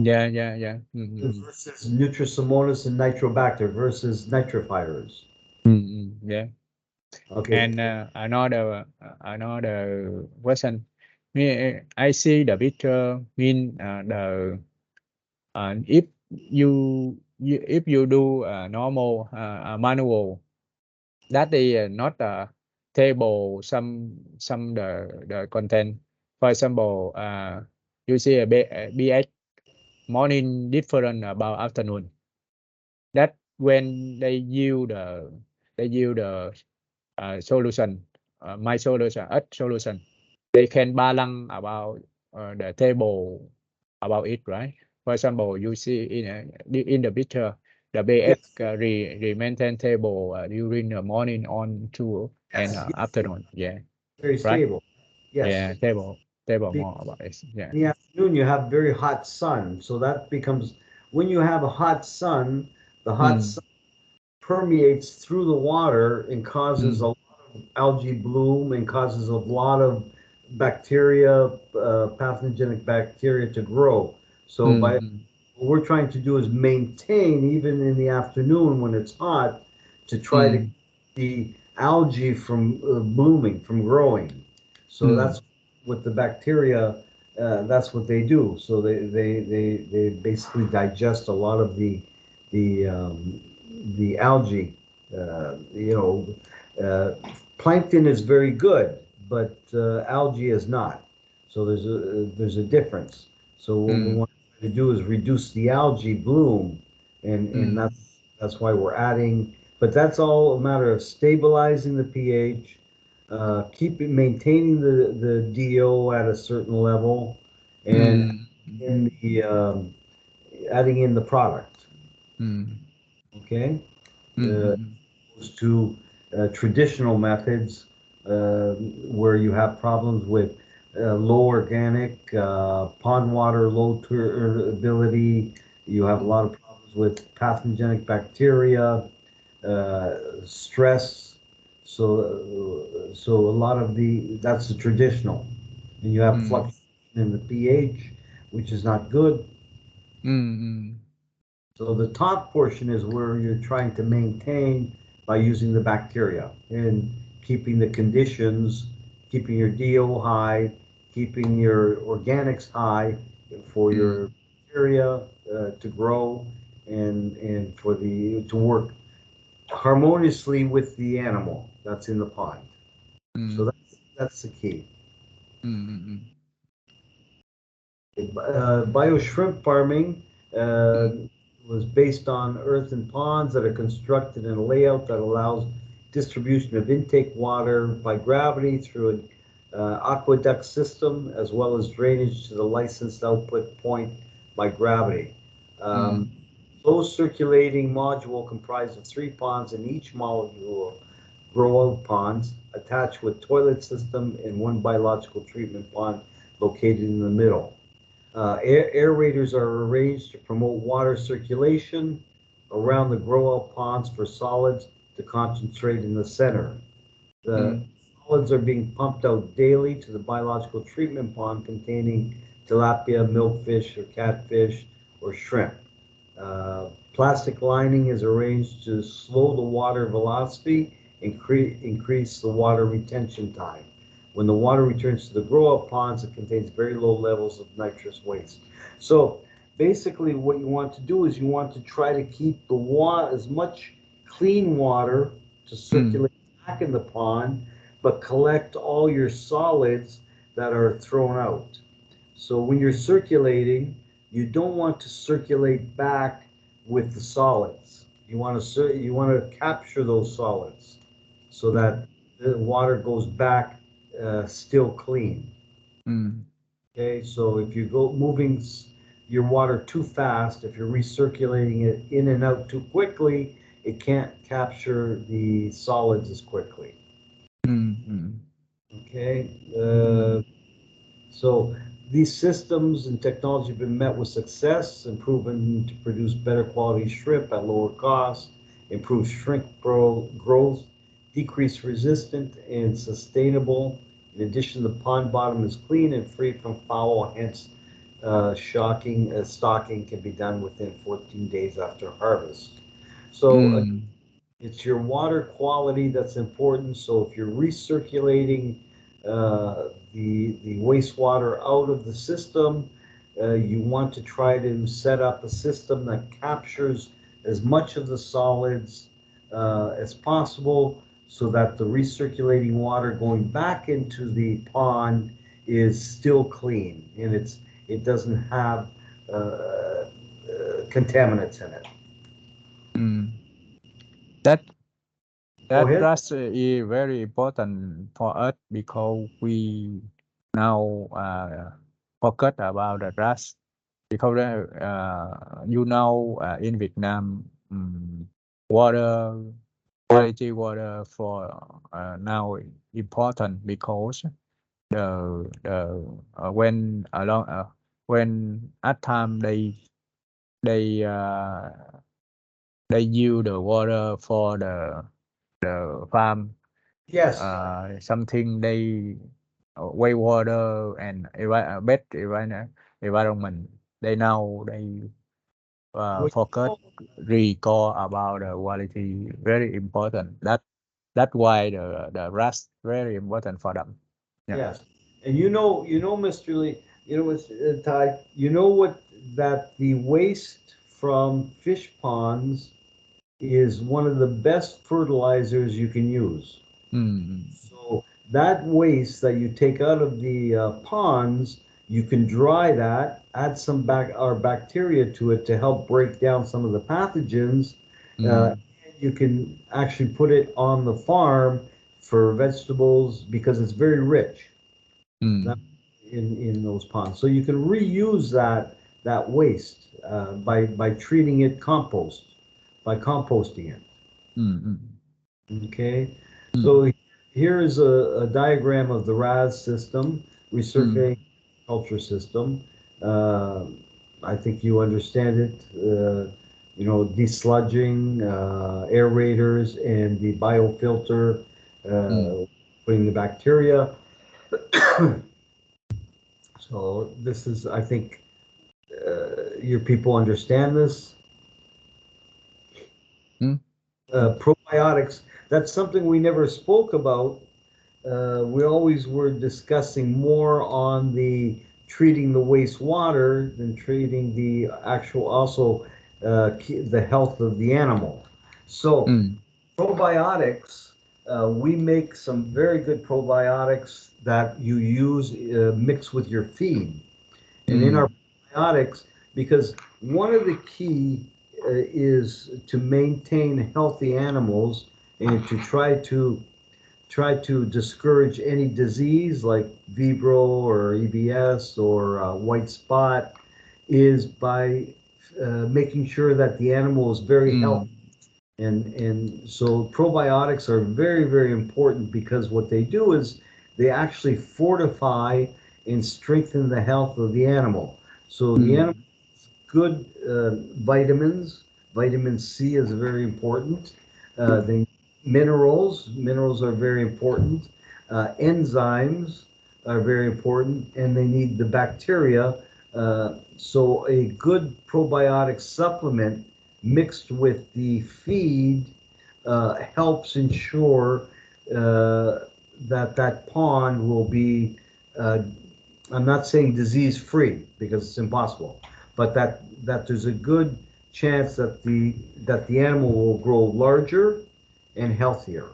yeah. Versus Nutrisomonas and Nitrobacter versus nitrifiers. Yeah. Okay. And another question. I see the picture mean if if you do normal manual, that is not table some the content. For example, you see a BH morning different about afternoon. That when they use the solution, my solution, solution, they can balance about the table about it, right? For example, you see in the picture, the BX Yes, maintain table during the morning on to and yes, yes. afternoon. Yeah, Very right. stable. Yeah, Yes. table Be- more about it. Yeah. In the afternoon, you have very hot sun. So that becomes, when you have a hot sun, the hot Mm, sun permeates through the water and causes a mm, lot of algae bloom and causes a lot of bacteria, pathogenic bacteria to grow. So by mm, what we're trying to do is maintain, even in the afternoon when it's hot, to try to keep mm, the algae from blooming, from growing. So mm, that's what the bacteria, that's what they do. So they basically digest a lot of the algae. You know, plankton is very good, but algae is not. So there's a difference. So what we mm, want to do is reduce the algae bloom, and mm, that's why we're adding. But that's all a matter of stabilizing the pH, keeping maintaining the DO at a certain level, and mm, in the adding in the product. mm, Okay, uh, mm, opposed to traditional methods where you have problems with low organic, pond water, low turbidity. You have a lot of problems with pathogenic bacteria. stress. So a lot of that's the traditional, and you have Mm. fluctuation in the pH, which is not good. Mm. So the top portion is where you're trying to maintain by using the bacteria and keeping the conditions, keeping your DO high, keeping your organics high for Mm. your bacteria to grow and for to work harmoniously with the animal that's in the pond. So Mm. that's the key. Mm. Bio shrimp farming uh, Mm. was based on earthen ponds that are constructed in a layout that allows distribution of intake water by gravity through an aqueduct system, as well as drainage to the licensed output point by gravity. Mm. Um, Closed circulating module comprised of 3 ponds, and each module grow out ponds attached with toilet system and one biological treatment pond located in the middle. Aerators are arranged to promote water circulation around the grow-out ponds for solids to concentrate in the center. The Mm. solids are being pumped out daily to the biological treatment pond containing tilapia, milkfish, or catfish, or shrimp. Plastic lining is arranged to slow the water velocity and increase the water retention time. When the water returns to the grow-up ponds, it contains very low levels of nitrous waste. So basically what you want to do is you want to try to keep the water, as much clean water to Mm. circulate back in the pond, but collect all your solids that are thrown out. So when you're circulating, you don't want to circulate back with the solids. You want to capture those solids so Mm. that the water goes back still clean. Mm. Okay, so if you go moving your water too fast, if you're recirculating it in and out too quickly, it can't capture the solids as quickly. Mm. Mm. Okay, Mm. so these systems and technology have been met with success and proven to produce better quality shrimp at lower cost, improve growth, decrease resistant and sustainable. In addition, the pond bottom is clean and free from foul, hence stocking can be done within 14 days after harvest. So Mm. it's your water quality that's important. So if you're recirculating the wastewater out of the system, you want to try to set up a system that captures as much of the solids as possible so that the recirculating water going back into the pond is still clean and it doesn't have contaminants in it. Mm. That Go that ahead. trust is very important for us because we now focus about the trust because in Vietnam water quality water for now important because when at time they uh, they use the water for the farm Yes. something they way water and best environment they know they Well, focus recall about the quality very important that why the rest very important for them. Yeah. yes, and Mr. Lee, Mr. Ty, that the waste from fish ponds is one of the best fertilizers you can use. Mm. So that waste that you take out of the ponds, you can dry that, add some bacteria to it to help break down some of the pathogens. Uh, Mm. you can actually put it on the farm for vegetables because it's very rich Mm. in those ponds. So you can reuse that waste by treating it by composting it. Mm. Okay, Mm. so here is a diagram of the RAS system, Mm. recirculating culture system. Uh, I think you understand it. desludging, aerators, and the biofilter, putting the bacteria. So this is, I think, your people understand this. Probiotics, that's something we never spoke about. We always were discussing more on the treating the wastewater than treating the actual, also the health of the animal. So probiotics, we make some very good probiotics that you use mixed with your feed. And in our probiotics, because one of the key is to maintain healthy animals and to try to discourage any disease like Vibro or EBS or white spot, is by making sure that the animal is very healthy. And so probiotics are very, very important because what they do is they actually fortify and strengthen the health of the animal. So the animal has good vitamins. Vitamin C is very important. They minerals are very important. Enzymes are very important, and they need the bacteria. So a good probiotic supplement mixed with the feed helps ensure that pond will be, I'm not saying disease free because it's impossible, but that there's a good chance that the animal will grow larger and healthier.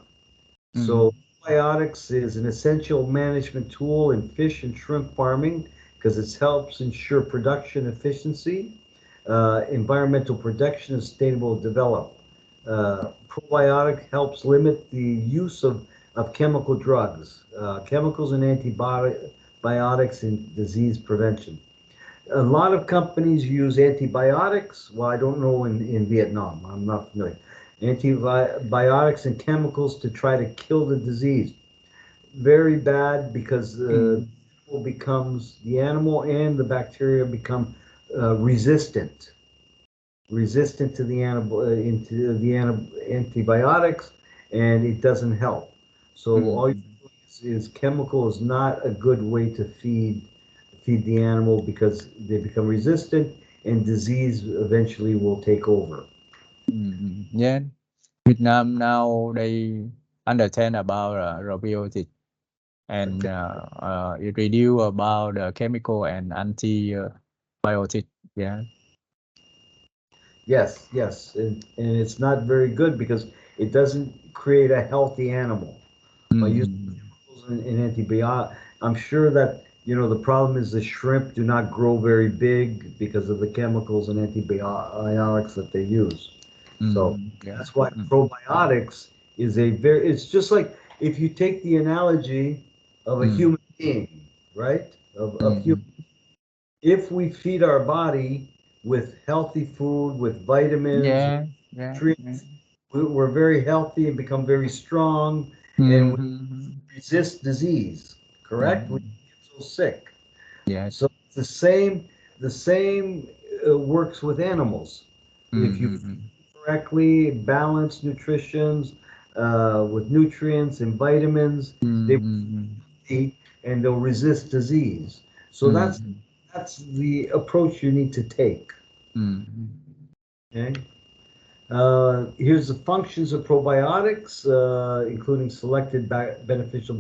So probiotics is an essential management tool in fish and shrimp farming because it helps ensure production efficiency, environmental protection, and sustainable development. Probiotic helps limit the use of chemical drugs, chemicals and antibiotics in disease prevention. A lot of companies use antibiotics. Well, I don't know in Vietnam. I'm not familiar. Antibiotics and chemicals to try to kill the disease. Very bad because the animal and the bacteria become resistant to the antibiotics, and it doesn't help. So all you do is chemical is not a good way to feed the animal because they become resistant and disease eventually will take over. Yeah, Vietnam now they understand about probiotic and it reduce about the chemical and antibiotic. Yeah. Yes, and it's not very good because it doesn't create a healthy animal. By using chemicals and antibiotics, I'm sure that the problem is the shrimp do not grow very big because of the chemicals and antibiotics that they use. So that's why probiotics is it's just like if you take the analogy of a human being, right? Of human, if we feed our body with healthy food, with vitamins, Yeah. Yeah. nutrients, we're very healthy and become very strong, and we resist disease. Correct? We get so sick. Yes. So the same works with animals. If you correctly balance nutritions with nutrients and vitamins, they will eat and they'll resist disease. So that's the approach you need to take. Okay. Here's the functions of probiotics, including selected beneficial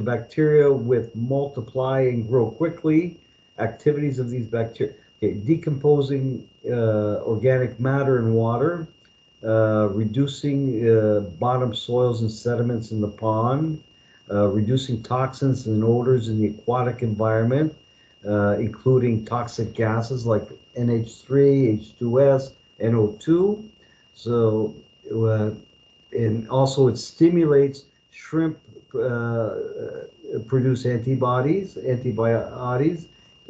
bacteria with multiply and grow quickly. Activities of these bacteria: okay, decomposing organic matter in water, reducing bottom soils and sediments in the pond, reducing toxins and odors in the aquatic environment, including toxic gases like NH3, H2S, NO2. So, and also it stimulates shrimp produce antibodies. It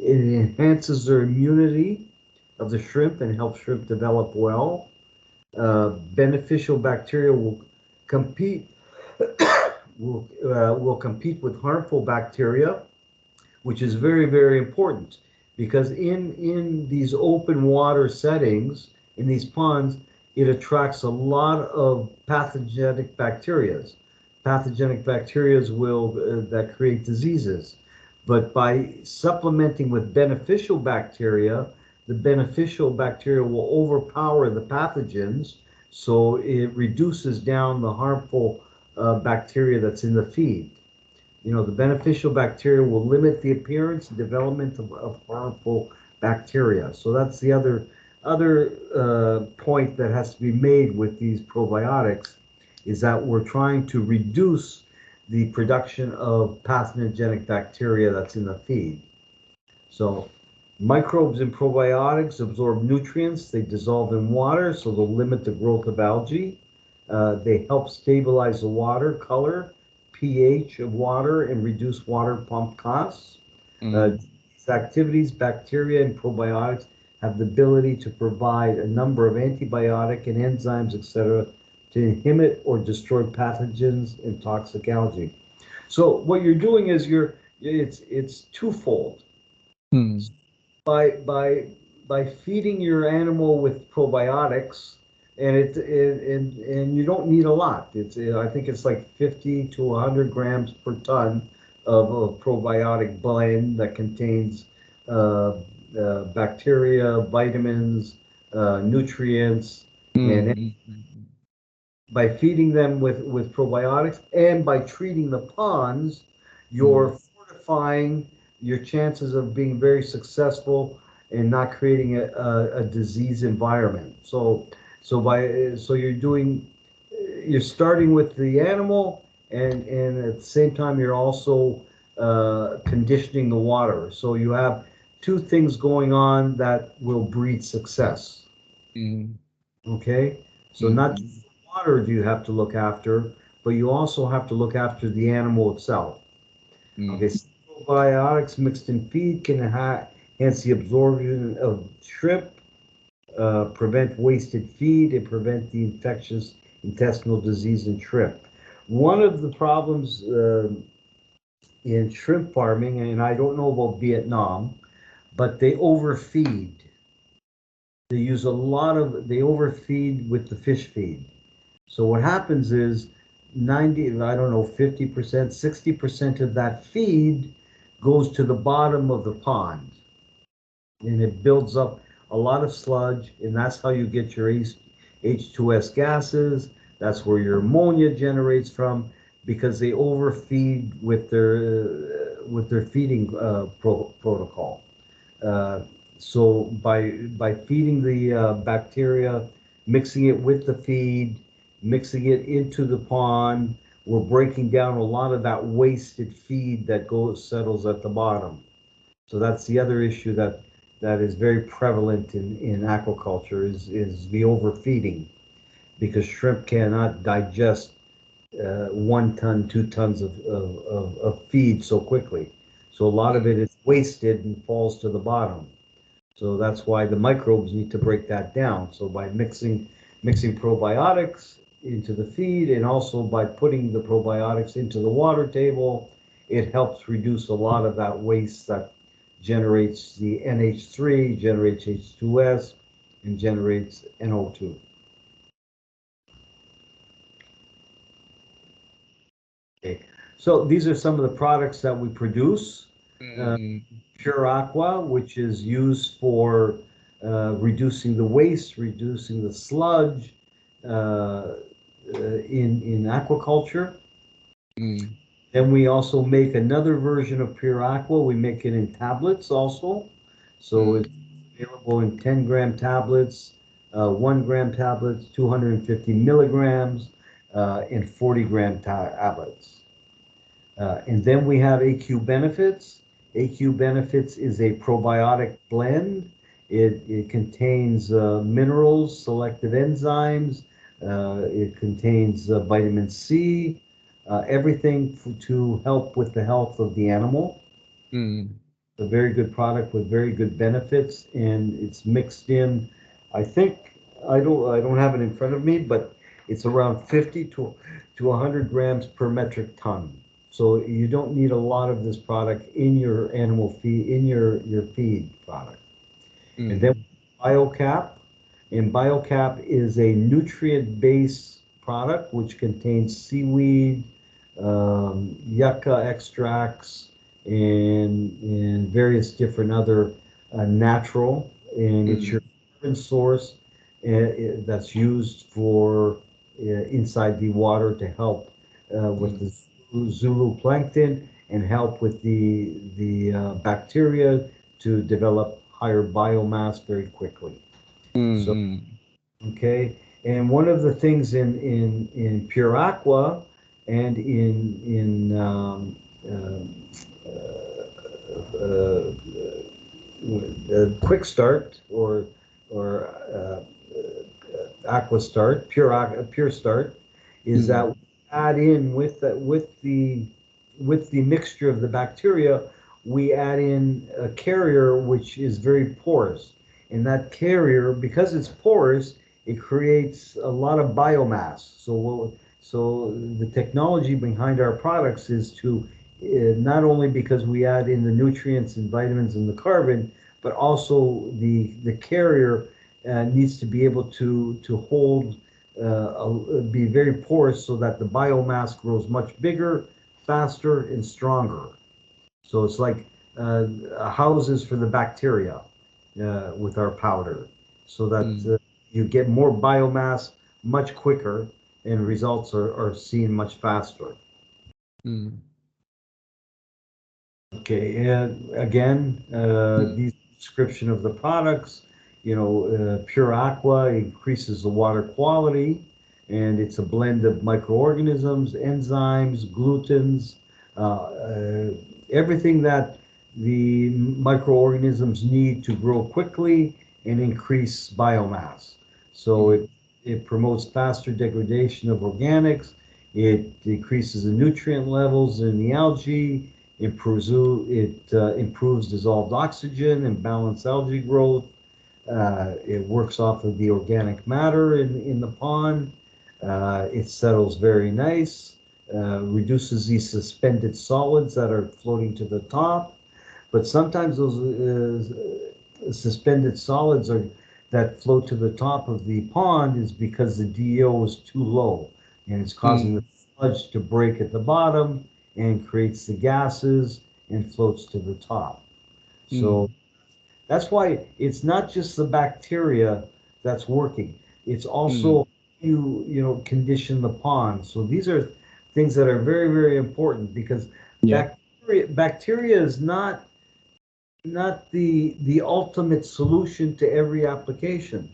enhances their immunity of the shrimp and helps shrimp develop well. Beneficial bacteria will compete will compete with harmful bacteria, which is very, very important because in these open water settings, in these ponds, it attracts a lot of pathogenic bacteria. Pathogenic bacteria will that create diseases. But by supplementing with beneficial bacteria, the beneficial bacteria will overpower the pathogens, so it reduces down the harmful bacteria that's in the feed. You know, the beneficial bacteria will limit the appearance and development of harmful bacteria. So that's the other point that has to be made with these probiotics, is that we're trying to reduce the production of pathogenic bacteria that's in the feed. So microbes in probiotics absorb nutrients, they dissolve in water, so they'll limit the growth of algae. They help stabilize the water color, pH of water, and reduce water pump costs. These activities, bacteria and probiotics have the ability to provide a number of antibiotic and enzymes, etc., to inhibit or destroy pathogens and toxic algae. So what you're doing is it's twofold. By feeding your animal with probiotics, and you don't need a lot. I think it's like 50 to 100 grams per ton of a probiotic blend that contains bacteria, vitamins, nutrients, and by feeding them with probiotics and by treating the ponds, you're fortifying your chances of being very successful and not creating a disease environment. So you're starting with the animal, and at the same time you're also conditioning the water. So you have two things going on that will breed success. Okay, so not just the water do you have to look after, but you also have to look after the animal itself. Okay, so probiotics mixed in feed can enhance the absorption of shrimp, prevent wasted feed, and prevent the infectious intestinal disease in shrimp. One of the problems in shrimp farming, and I don't know about Vietnam, but they overfeed. They overfeed with the fish feed. So what happens is 50%, 60% of that feed goes to the bottom of the pond. And it builds up a lot of sludge, and that's how you get your H2S gases. That's where your ammonia generates from, because they overfeed with their feeding protocol. So by feeding the bacteria, mixing it with the feed, mixing it into the pond, we're breaking down a lot of that wasted feed that settles at the bottom. So that's the other issue that is very prevalent in aquaculture is the overfeeding, because shrimp cannot digest 1 ton, 2 tons of feed so quickly. So a lot of it is wasted and falls to the bottom. So that's why the microbes need to break that down. So by mixing probiotics into the feed, and also by putting the probiotics into the water table, it helps reduce a lot of that waste that generates the NH3, generates H2S, and generates NO2. Okay, so these are some of the products that we produce. Pure Aqua, which is used for reducing the waste, reducing the sludge in aquaculture. Then we also make another version of Pure Aqua. We make it in tablets also. So it's available in 10-gram tablets, 1-gram tablets, 250 milligrams, and 40-gram tablets. And then we have AQ Benefits. AQ Benefits is a probiotic blend. It contains minerals, selective enzymes. It contains vitamin C, everything to help with the health of the animal. A very good product with very good benefits, and it's mixed in. I think I don't have it in front of me, but it's around 50 to 100 grams per metric ton. So you don't need a lot of this product in your animal feed, in your feed product. And then BioCap, and BioCap is a nutrient-based product which contains seaweed, yucca extracts, and various different other natural, and it's your carbon source that's used for inside the water to help with the zooplankton and help with the bacteria to develop higher biomass very quickly. So, okay, and one of the things in Pure Aqua and Quick Start or Aqua Start, Pure Start, is that we add in with the mixture of the bacteria, we add in a carrier which is very porous, and that carrier, because it's porous, it creates a lot of biomass. So the technology behind our products is to not only because we add in the nutrients and vitamins and the carbon, but also the carrier needs to be able to hold, be very porous so that the biomass grows much bigger, faster, and stronger. So it's like houses for the bacteria with our powder, so that you get more biomass much quicker and results are seen much faster. Okay, and again, the description of the products, Pure Aqua increases the water quality, and it's a blend of microorganisms, enzymes, glutens, everything that the microorganisms need to grow quickly and increase biomass. So it promotes faster degradation of organics, it decreases the nutrient levels in the algae, improves dissolved oxygen and balanced algae growth. It works off of the organic matter in the pond. It settles very nice, reduces these suspended solids that are floating to the top. But sometimes those suspended solids that float to the top of the pond is because the DO is too low, and it's causing the sludge to break at the bottom and creates the gases and floats to the top. So that's why it's not just the bacteria that's working. It's also condition the pond. So these are things that are very, very important, because bacteria is not the ultimate solution to every application.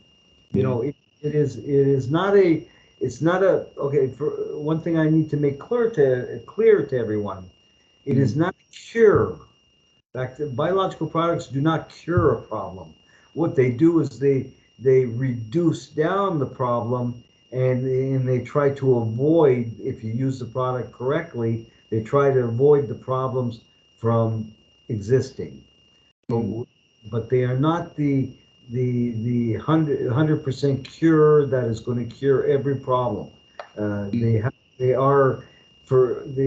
It is not a, it's not a, okay, for one thing I need to make clear to everyone, it is not a cure. Biological products do not cure a problem. What they do is they reduce down the problem, and they try to avoid, if you use the product correctly, they try to avoid the problems from existing. But they are not the 100% cure that is going to cure every problem. They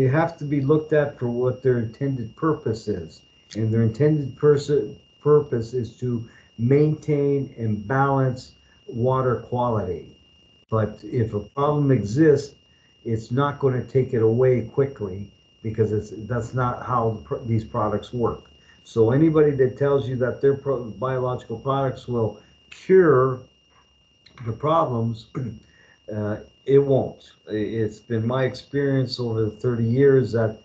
have to be looked at for what their intended purpose is, and their intended purpose is to maintain and balance water quality. But if a problem exists, it's not going to take it away quickly, because that's not how these products work. So anybody that tells you that their biological products will cure the problems, it won't. It's been my experience over 30 years that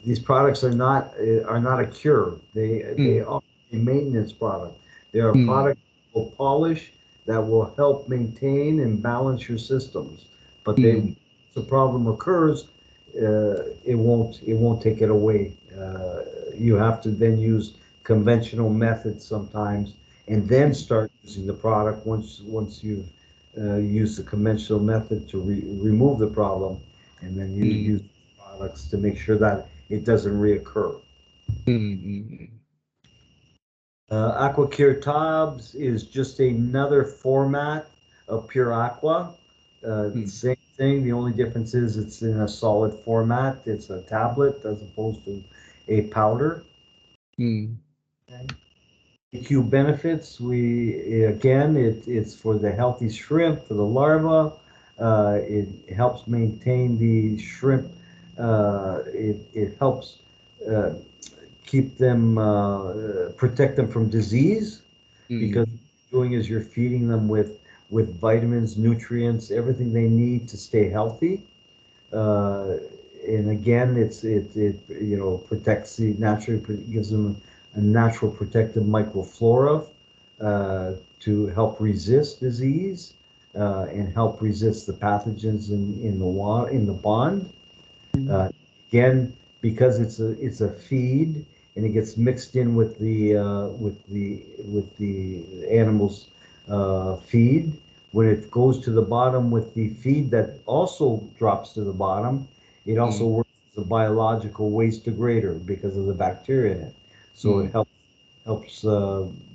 these products are not a cure. They are a maintenance product. They are a product that will polish, that will help maintain and balance your systems. But if the problem occurs, it won't take it away. You have to then use conventional methods sometimes, and then start using the product once you've used the conventional method to remove the problem, and then you use products to make sure that it doesn't reoccur. AquaCure Tubs is just another format of Pure Aqua. Same thing. The only difference is it's in a solid format. It's a tablet as opposed to a powder. Mm. Okay. EQ benefits, it's for the healthy shrimp, for the larva. It helps maintain the shrimp. It helps uh, keep them, protect them from disease, because what you're doing is you're feeding them with vitamins, nutrients, everything they need to stay healthy. Uh, and again, it protects gives them a natural protective microflora to help resist disease and help resist the pathogens in the pond. Uh, Again, because it's a feed and it gets mixed in with the animals' feed. When it goes to the bottom with the feed that also drops to the bottom, it also works as a biological waste degrader because of the bacteria in it. So it helps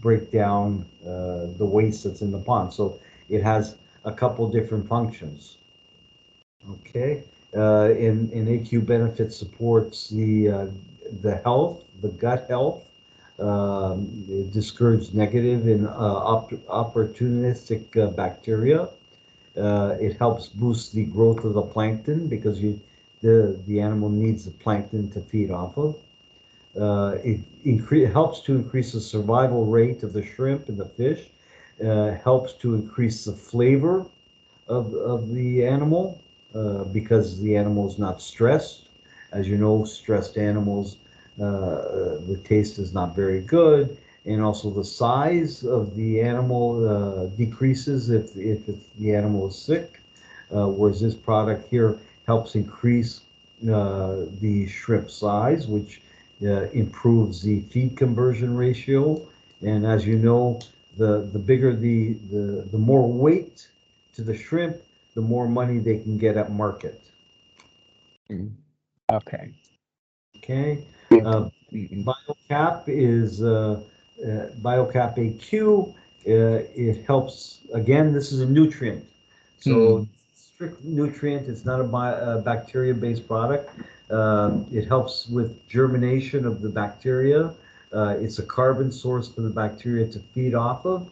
break down the waste that's in the pond. So it has a couple different functions. Okay. In AQ benefit supports the health, the gut health. It discourages negative and opportunistic bacteria. It helps boost the growth of the plankton because the animal needs the plankton to feed off of. It helps to increase the survival rate of the shrimp and the fish. Helps to increase the flavor of the animal because the animal is not stressed. As you know, stressed animals, the taste is not very good, and also the size of the animal decreases if the animal is sick. Whereas this product here helps increase the shrimp size, which improves the feed conversion ratio. And as you know, the bigger the more weight to the shrimp, the more money they can get at market. Okay. Okay. Okay. BioCap is BioCap AQ. It helps. Again, this is a nutrient, so strict nutrient. It's not a bacteria-based product. It helps with germination of the bacteria. It's a carbon source for the bacteria to feed off of.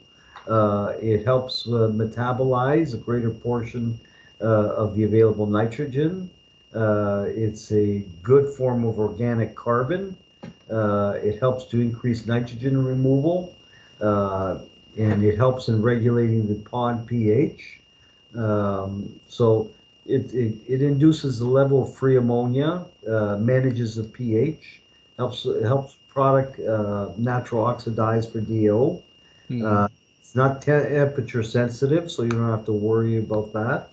It helps metabolize a greater portion of the available nitrogen. It's a good form of organic carbon. It helps to increase nitrogen removal, uh, and it helps in regulating the pond pH. So it induces the level of free ammonia, manages the pH, helps product natural oxidize for DO. It's not temperature sensitive, so you don't have to worry about that.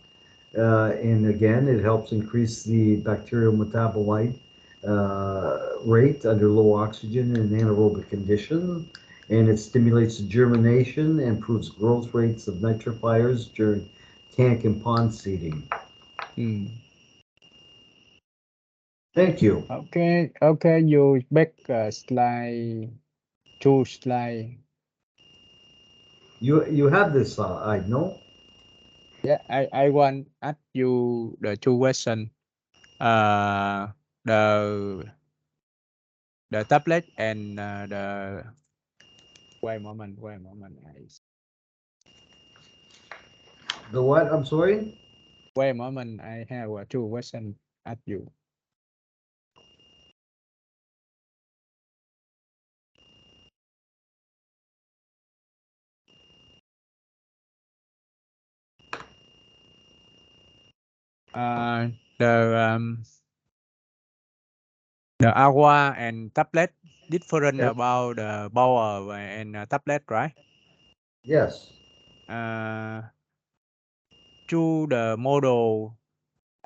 And again, it helps increase the bacterial metabolite rate under low oxygen and anaerobic conditions. And it stimulates the germination and improves growth rates of nitrifiers during tank and pond seeding. Thank you. Okay, you back slide 2 slide. You have this, I know. Yeah, I want ask you the 2 question. The tablet and the wait a moment. The what? I'm sorry? Wait a moment. I have 2 question at you. The aqua and tablet different Yes. about the power and tablet, right? Yes. To the model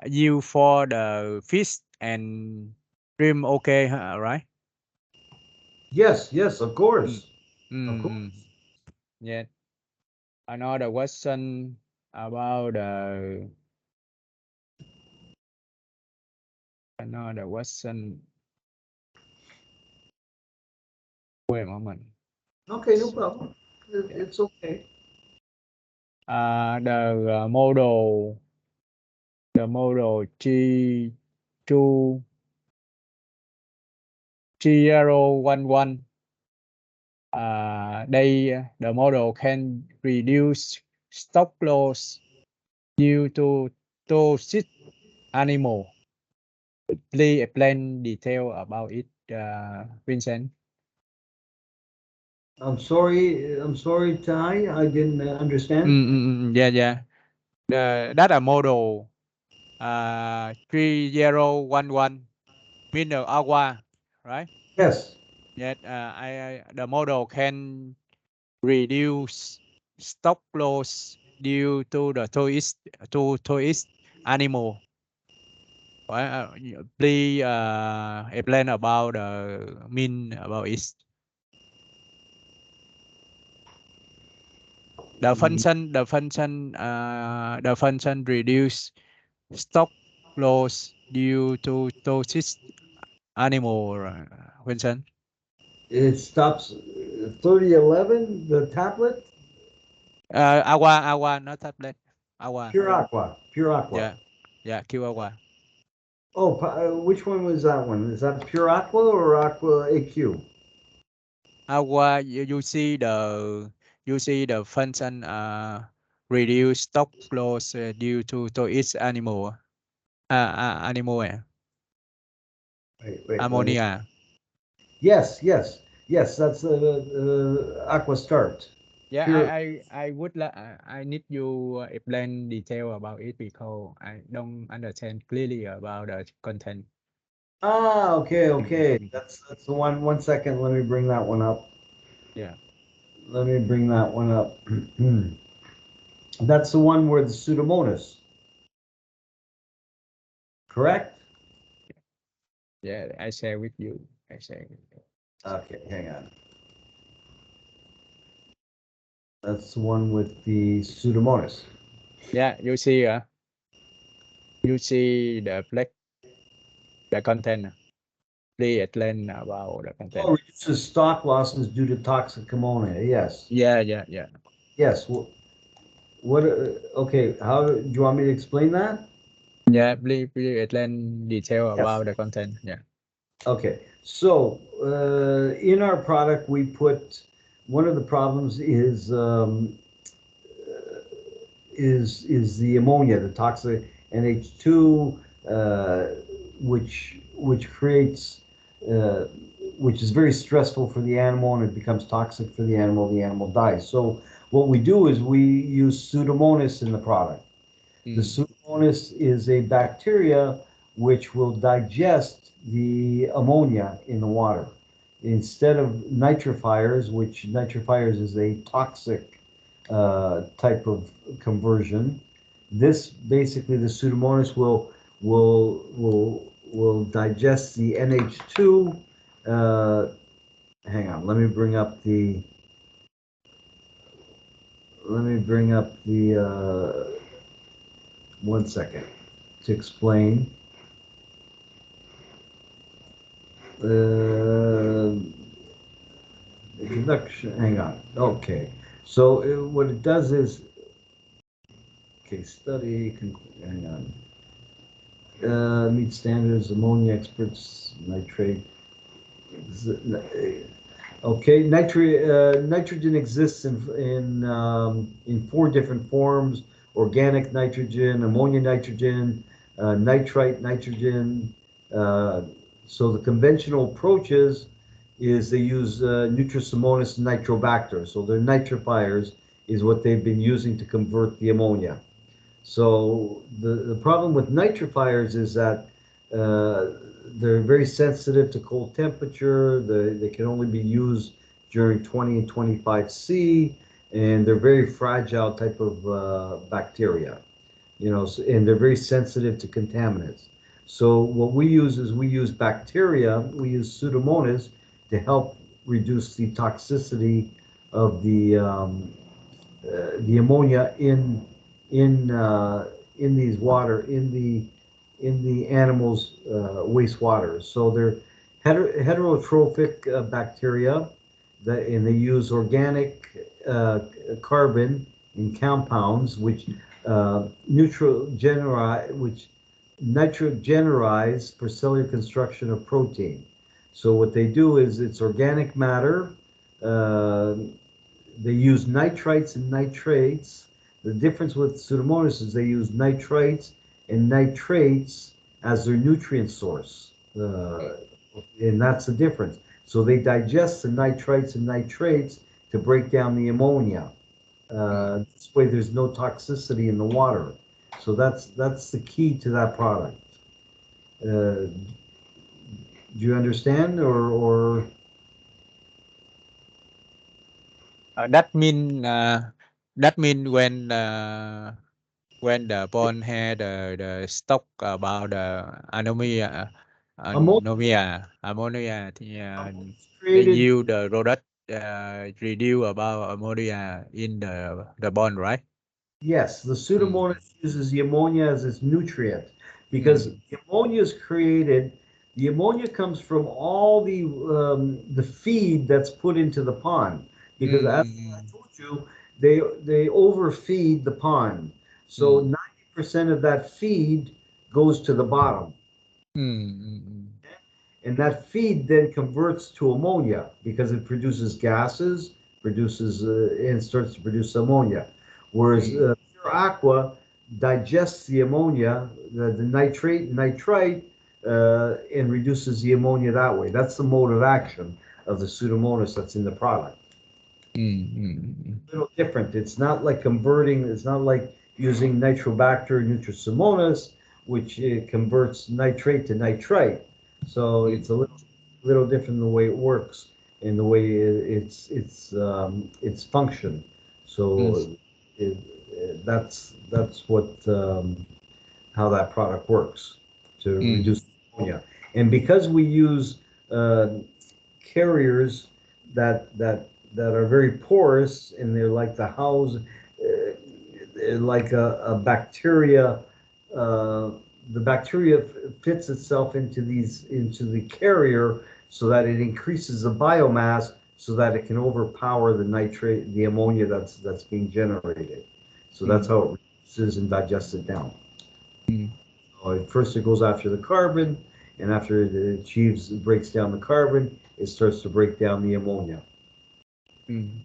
you for the fish and shrimp, okay, right? Yes, yes, of course. Of course. Yeah. Another question about another question. Wait a moment. Okay, no problem. It's okay. The model the model G2 G011. The model can reduce stock loss due to toxic animal. Please explain detail about it, Vincent. I'm sorry, Ty, I didn't understand. Yeah. That a model 3011 mineral aqua, right? Yes. Yet the model can reduce stock loss due to the tourist animal. Please explain about the mean about it. The function reduce stock loss due to tourist animal, Vincent. It stops 3011, the tablet? Agua, not tablet. Agua. Pure Aqua. Pure Aqua. Yeah, Q agua. Oh, which one was that one? Is that Pure Aqua or Aqua AQ? Agua, you see the function reduce stock loss due to its animal. Animal. Wait. Ammonia. Yes. That's Aqua Start. Yeah, Pure. I would like I need you explain detail about it because I don't understand clearly about the content. Okay. That's the one. 1 second. Let me bring that one up. Yeah. Let me bring that one up. That's the one where the Pseudomonas, correct? Yeah, I share with you. Okay, hang on. That's the one with the Pseudomonas. Yeah, you see the black the content. Please explain about the content. Oh, reduces stock losses due to toxic ammonia. Yes. Yeah. Yes. What? Okay. How do you want me to explain that? Yeah, please explain detail Yes. about the content. Yeah. Okay. So in our product, we put one of the problems is the ammonia, the toxic NH2, which creates which is very stressful for the animal, and it becomes toxic for the animal. The animal dies. So what we do is we use Pseudomonas in the product. The Pseudomonas is a bacteria which will digest the ammonia in the water. Instead of nitrifiers, which nitrifiers is a toxic type of conversion, this basically the Pseudomonas will digest the NH2. Hang on, let me bring up the let me bring up the 1 second to explain. Introduction. Hang on. Okay. So what it does is, okay, study. Hang on. Meet standards. Ammonia experts. Nitrate. Okay, nitrogen exists in four different forms: organic nitrogen, ammonia nitrogen, nitrite nitrogen. Uh, so the conventional approaches is they use Nutrisomonas nitrobacter. So their nitrifiers is what they've been using to convert the ammonia. So the problem with nitrifiers is that they're very sensitive to cold temperature. They can only be used during 20 and 25 C, and they're very fragile type of bacteria, and they're very sensitive to contaminants. So what we use is we use bacteria, we use Pseudomonas to help reduce the toxicity of the ammonia in these water in the animals' wastewater. So they're heterotrophic bacteria and they use organic carbon in compounds which nitrogenerize for cellular construction of protein. So what they do is it's organic matter. They use nitrites and nitrates. The difference with Pseudomonas is they use nitrites and nitrates as their nutrient source. And that's the difference. So they digest the nitrites and nitrates to break down the ammonia. This way there's no toxicity in the water. So that's the key to that product. Do you understand or That mean when the pond had the stock about the ammonia thì they created? use the product reduce about ammonia in the pond, right? Yes, the Pseudomonas uses the ammonia as its nutrient because the ammonia is created. The ammonia comes from all the feed that's put into the pond because as I told you, they overfeed the pond. So 90% of that feed goes to the bottom. And that feed then converts to ammonia because it produces gases, and starts to produce ammonia. Whereas pure aqua digests the ammonia, the nitrite, and reduces the ammonia that way. That's the mode of action of the Pseudomonas that's in the product. A little different. It's not like converting. It's not like using Nitrobacter nutrisomonas, which converts nitrate to nitrite. So it's a little different in the way it works, in the way its function. So that's what how that product works to reduce ammonia. And because we use carriers that are very porous and they're like the house, like a bacteria. The bacteria fits itself into the carrier so that it increases the biomass so that it can overpower the ammonia that's being generated. So that's how it reduces and digests it down. So first it goes after the carbon, and after it breaks down the carbon, it starts to break down the ammonia. And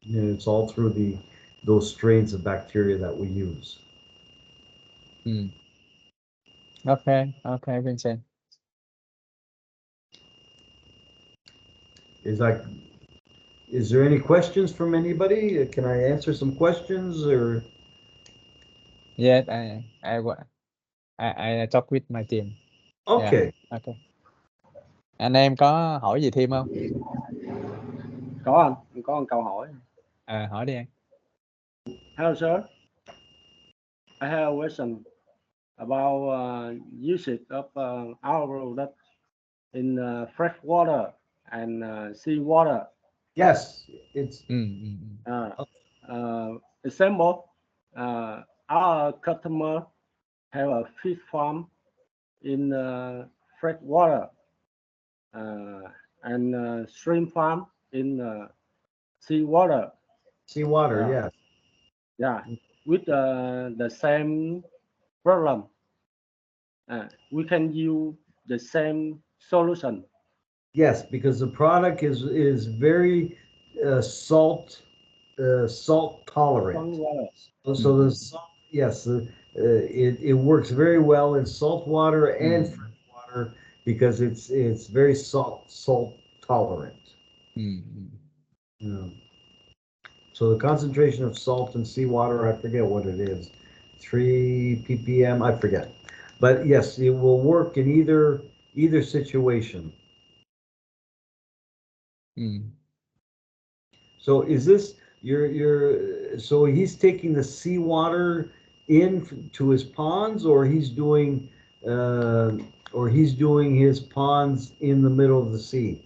it's all through those strains of bacteria that we use. Okay, Vincent. Is there any questions from anybody? Can I answer some questions or? Yes, I talk with my team. Okay. Yeah, okay. Anh em có hỏi gì thêm không? Có một câu hỏi. Hỏi đi anh. Hello sir. I have a question about usage of our product in fresh water and sea water. Yes, it's example. Our customer have a fish farm in fresh water and shrimp farm in sea water. Sea water, yes. Yeah, with the same problem. We can use the same solution. Yes, because the product is very salt tolerant. So the salt, yes, it works very well in salt water and fresh water because it's very salt tolerant. So the concentration of salt in seawater, I forget what it is, 3 ppm, I forget. But yes, it will work in either situation. So is this so he's taking the seawater in to his ponds, or he's doing his ponds in the middle of the sea?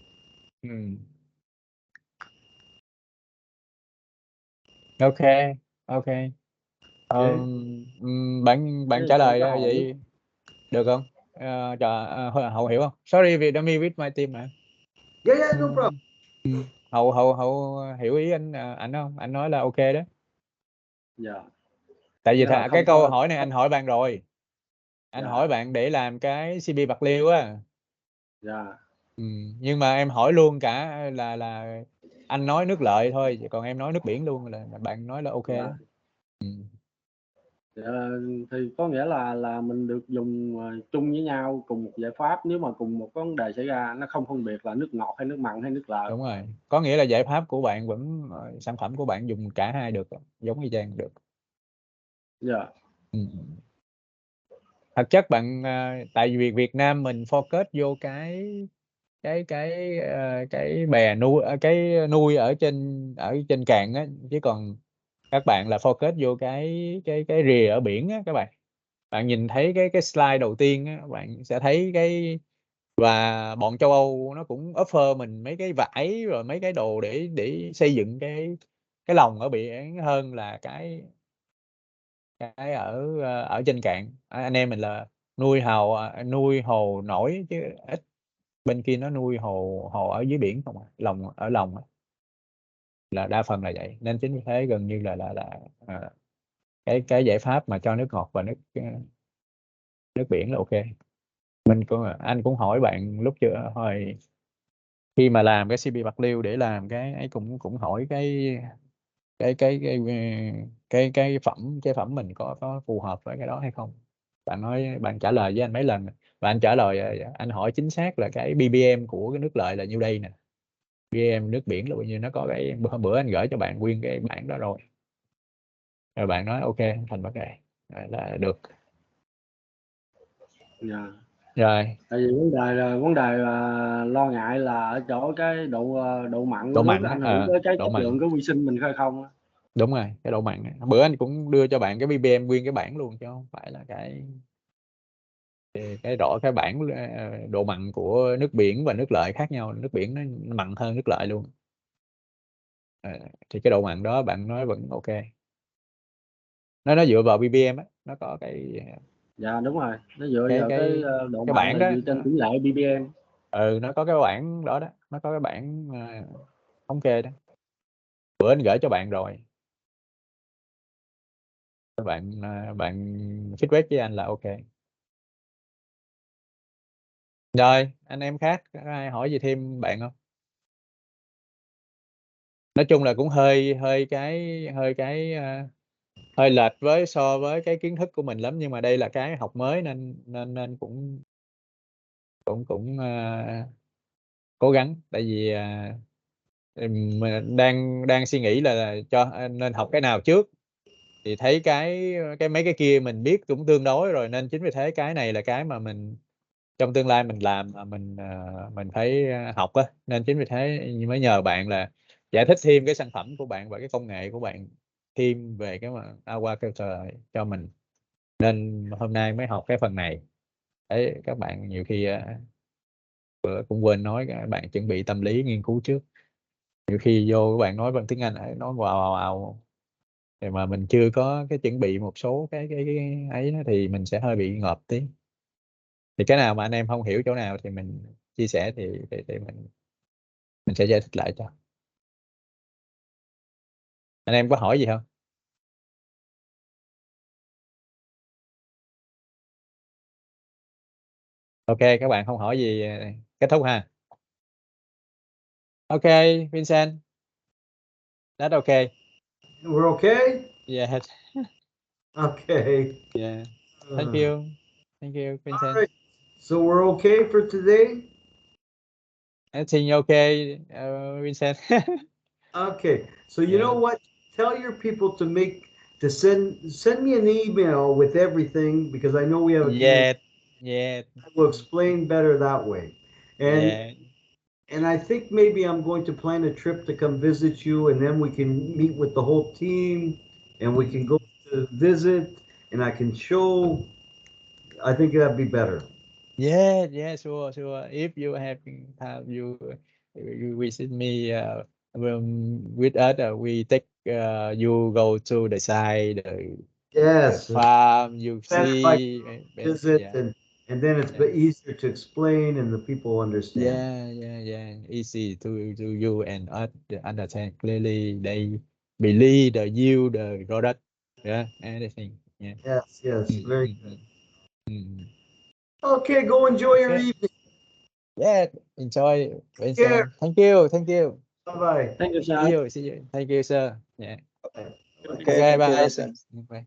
Okay. Bạn trả lời đó vậy được không? Hậu hiểu không? Sorry vì đã with my team mà. Yeah, no problem. Hậu hiểu ý anh không? Anh nói là ok đó. Dạ. Tại vì cái câu hỏi này anh hỏi bạn rồi. Anh Dạ. hỏi bạn để làm cái CP Bạc Liêu á. Dạ. Nhưng mà em hỏi luôn cả là anh nói nước lợi thôi, còn em nói nước biển luôn là bạn nói là ok Dạ. đó. Dạ, thì có nghĩa là mình được dùng chung với nhau cùng một giải pháp, nếu mà cùng một vấn đề xảy ra nó không phân biệt là nước ngọt hay nước mặn hay nước lợ. Đúng rồi, có nghĩa là giải pháp của bạn vẫn sản phẩm của bạn dùng cả hai được, giống y chang được. Dạ. Thật chất bạn tại vì Việt Nam mình focus vô cái bè nuôi cái nuôi ở trên cạn á, chứ còn các bạn là focus vô cái rìa ở biển á. Các bạn nhìn thấy cái slide đầu tiên á, bạn sẽ thấy và bọn châu Âu nó cũng offer mình mấy cái vải rồi mấy cái đồ để xây dựng cái lồng ở biển hơn là cái ở trên cạn. Anh em mình là nuôi hồ nổi chứ ít, bên kia nó nuôi hồ hồ ở dưới biển không lồng á. Là đa phần là vậy, nên chính vì thế gần như là cái giải pháp mà cho nước ngọt và nước biển là ok. Anh cũng hỏi bạn lúc chưa hồi khi mà làm cái CP Bạc Liêu để làm cái ấy, cũng hỏi cái cái cái chế phẩm mình có phù hợp với cái đó hay không. Bạn trả lời với anh mấy lần và anh trả lời anh hỏi chính xác là cái ppm của cái nước lợi là nhiêu đây nè, ppm nước biển là bao nhiêu. Nó có cái bữa anh gửi cho bạn nguyên cái bảng đó rồi bạn nói ok thành vấn đề là được. Dạ. Rồi Tại vì vấn đề là lo ngại là ở chỗ cái độ mặn của độ nước mặn ảnh hưởng tới cái độ chất mặn, lượng của vi sinh mình hay không á. đúng rồi, cái độ mặn. Bữa anh cũng đưa cho bạn cái ppm nguyên cái bảng luôn chứ không phải là cái cái bảng độ mặn của nước biển và nước lợi khác nhau. Nước biển nó mặn hơn nước lợi luôn. Thì cái độ mặn đó bạn nói vẫn ok, nó dựa vào ppm á, nó có Dạ đúng rồi, nó dựa cái vào cái cái độ cái mặn bảng là đó dựa trên tỷ lệ ppm. nó có cái bảng đó nó có cái bảng thống kê đó. Bữa anh gửi cho bạn rồi, bạn feedback với anh là ok. Rồi anh em khác có ai hỏi gì thêm bạn không? Nói chung là cũng hơi lệch so với cái kiến thức của mình lắm, nhưng mà đây là cái học mới nên cũng cũng cũng cố gắng. Tại vì mình đang suy nghĩ là cho nên học cái nào trước, thì thấy cái mấy cái kia mình biết cũng tương đối rồi, nên chính vì thế cái này là cái mà mình trong tương lai mình làm mà mình phải học á, nên chính vì thế mới nhờ bạn là giải thích thêm cái sản phẩm của bạn và cái công nghệ của bạn thêm về cái mà aquaculture cho mình, nên hôm nay mới học cái phần này. Đấy, các bạn nhiều khi bữa cũng quên nói các bạn chuẩn bị tâm lý nghiên cứu trước. Nhiều khi vô các bạn nói bằng tiếng Anh nói vào thì mà mình chưa có cái chuẩn bị một số cái ấy đó, thì mình sẽ hơi bị ngợp tí. Thì cái nào mà anh em không hiểu chỗ nào thì mình chia sẻ thì mình sẽ giải thích lại cho anh em. Có hỏi gì không? Ok, các bạn không hỏi gì kết thúc ha. Ok, Vincent, that's okay. We're okay? Yeah. Okay. Yeah, thank Uh, you all Vincent. right. So we're okay for today? Everything okay, Vincent? Okay. So you know Yeah, what? Tell your people to send me an email with everything, because I know we have a community. yeah, yeah, I will explain better that way. And yeah. and I think maybe I'm going to plan a trip to come visit you, and then we can meet with the whole team, and we can go to visit, and I can show. I think that'd be better. Yeah, sure. If you have time, you visit me with us. We take you go to the site, the Yes, farm. You better if I see, visit, and then it's yeah, easier to explain, and the people understand. yeah. Easy to you and us to understand clearly. They believe the you, the product, yeah, anything. Yeah. Yes, Mm, very mm, good. mm. Mm. Okay, go enjoy your Okay. evening. Yeah, enjoy. Care. Thank you. Thank you. Bye-bye. Thank you, sir. See you. See you. Thank you, sir. Yeah. Okay, Okay, thank you, bye. Wilson. Bye.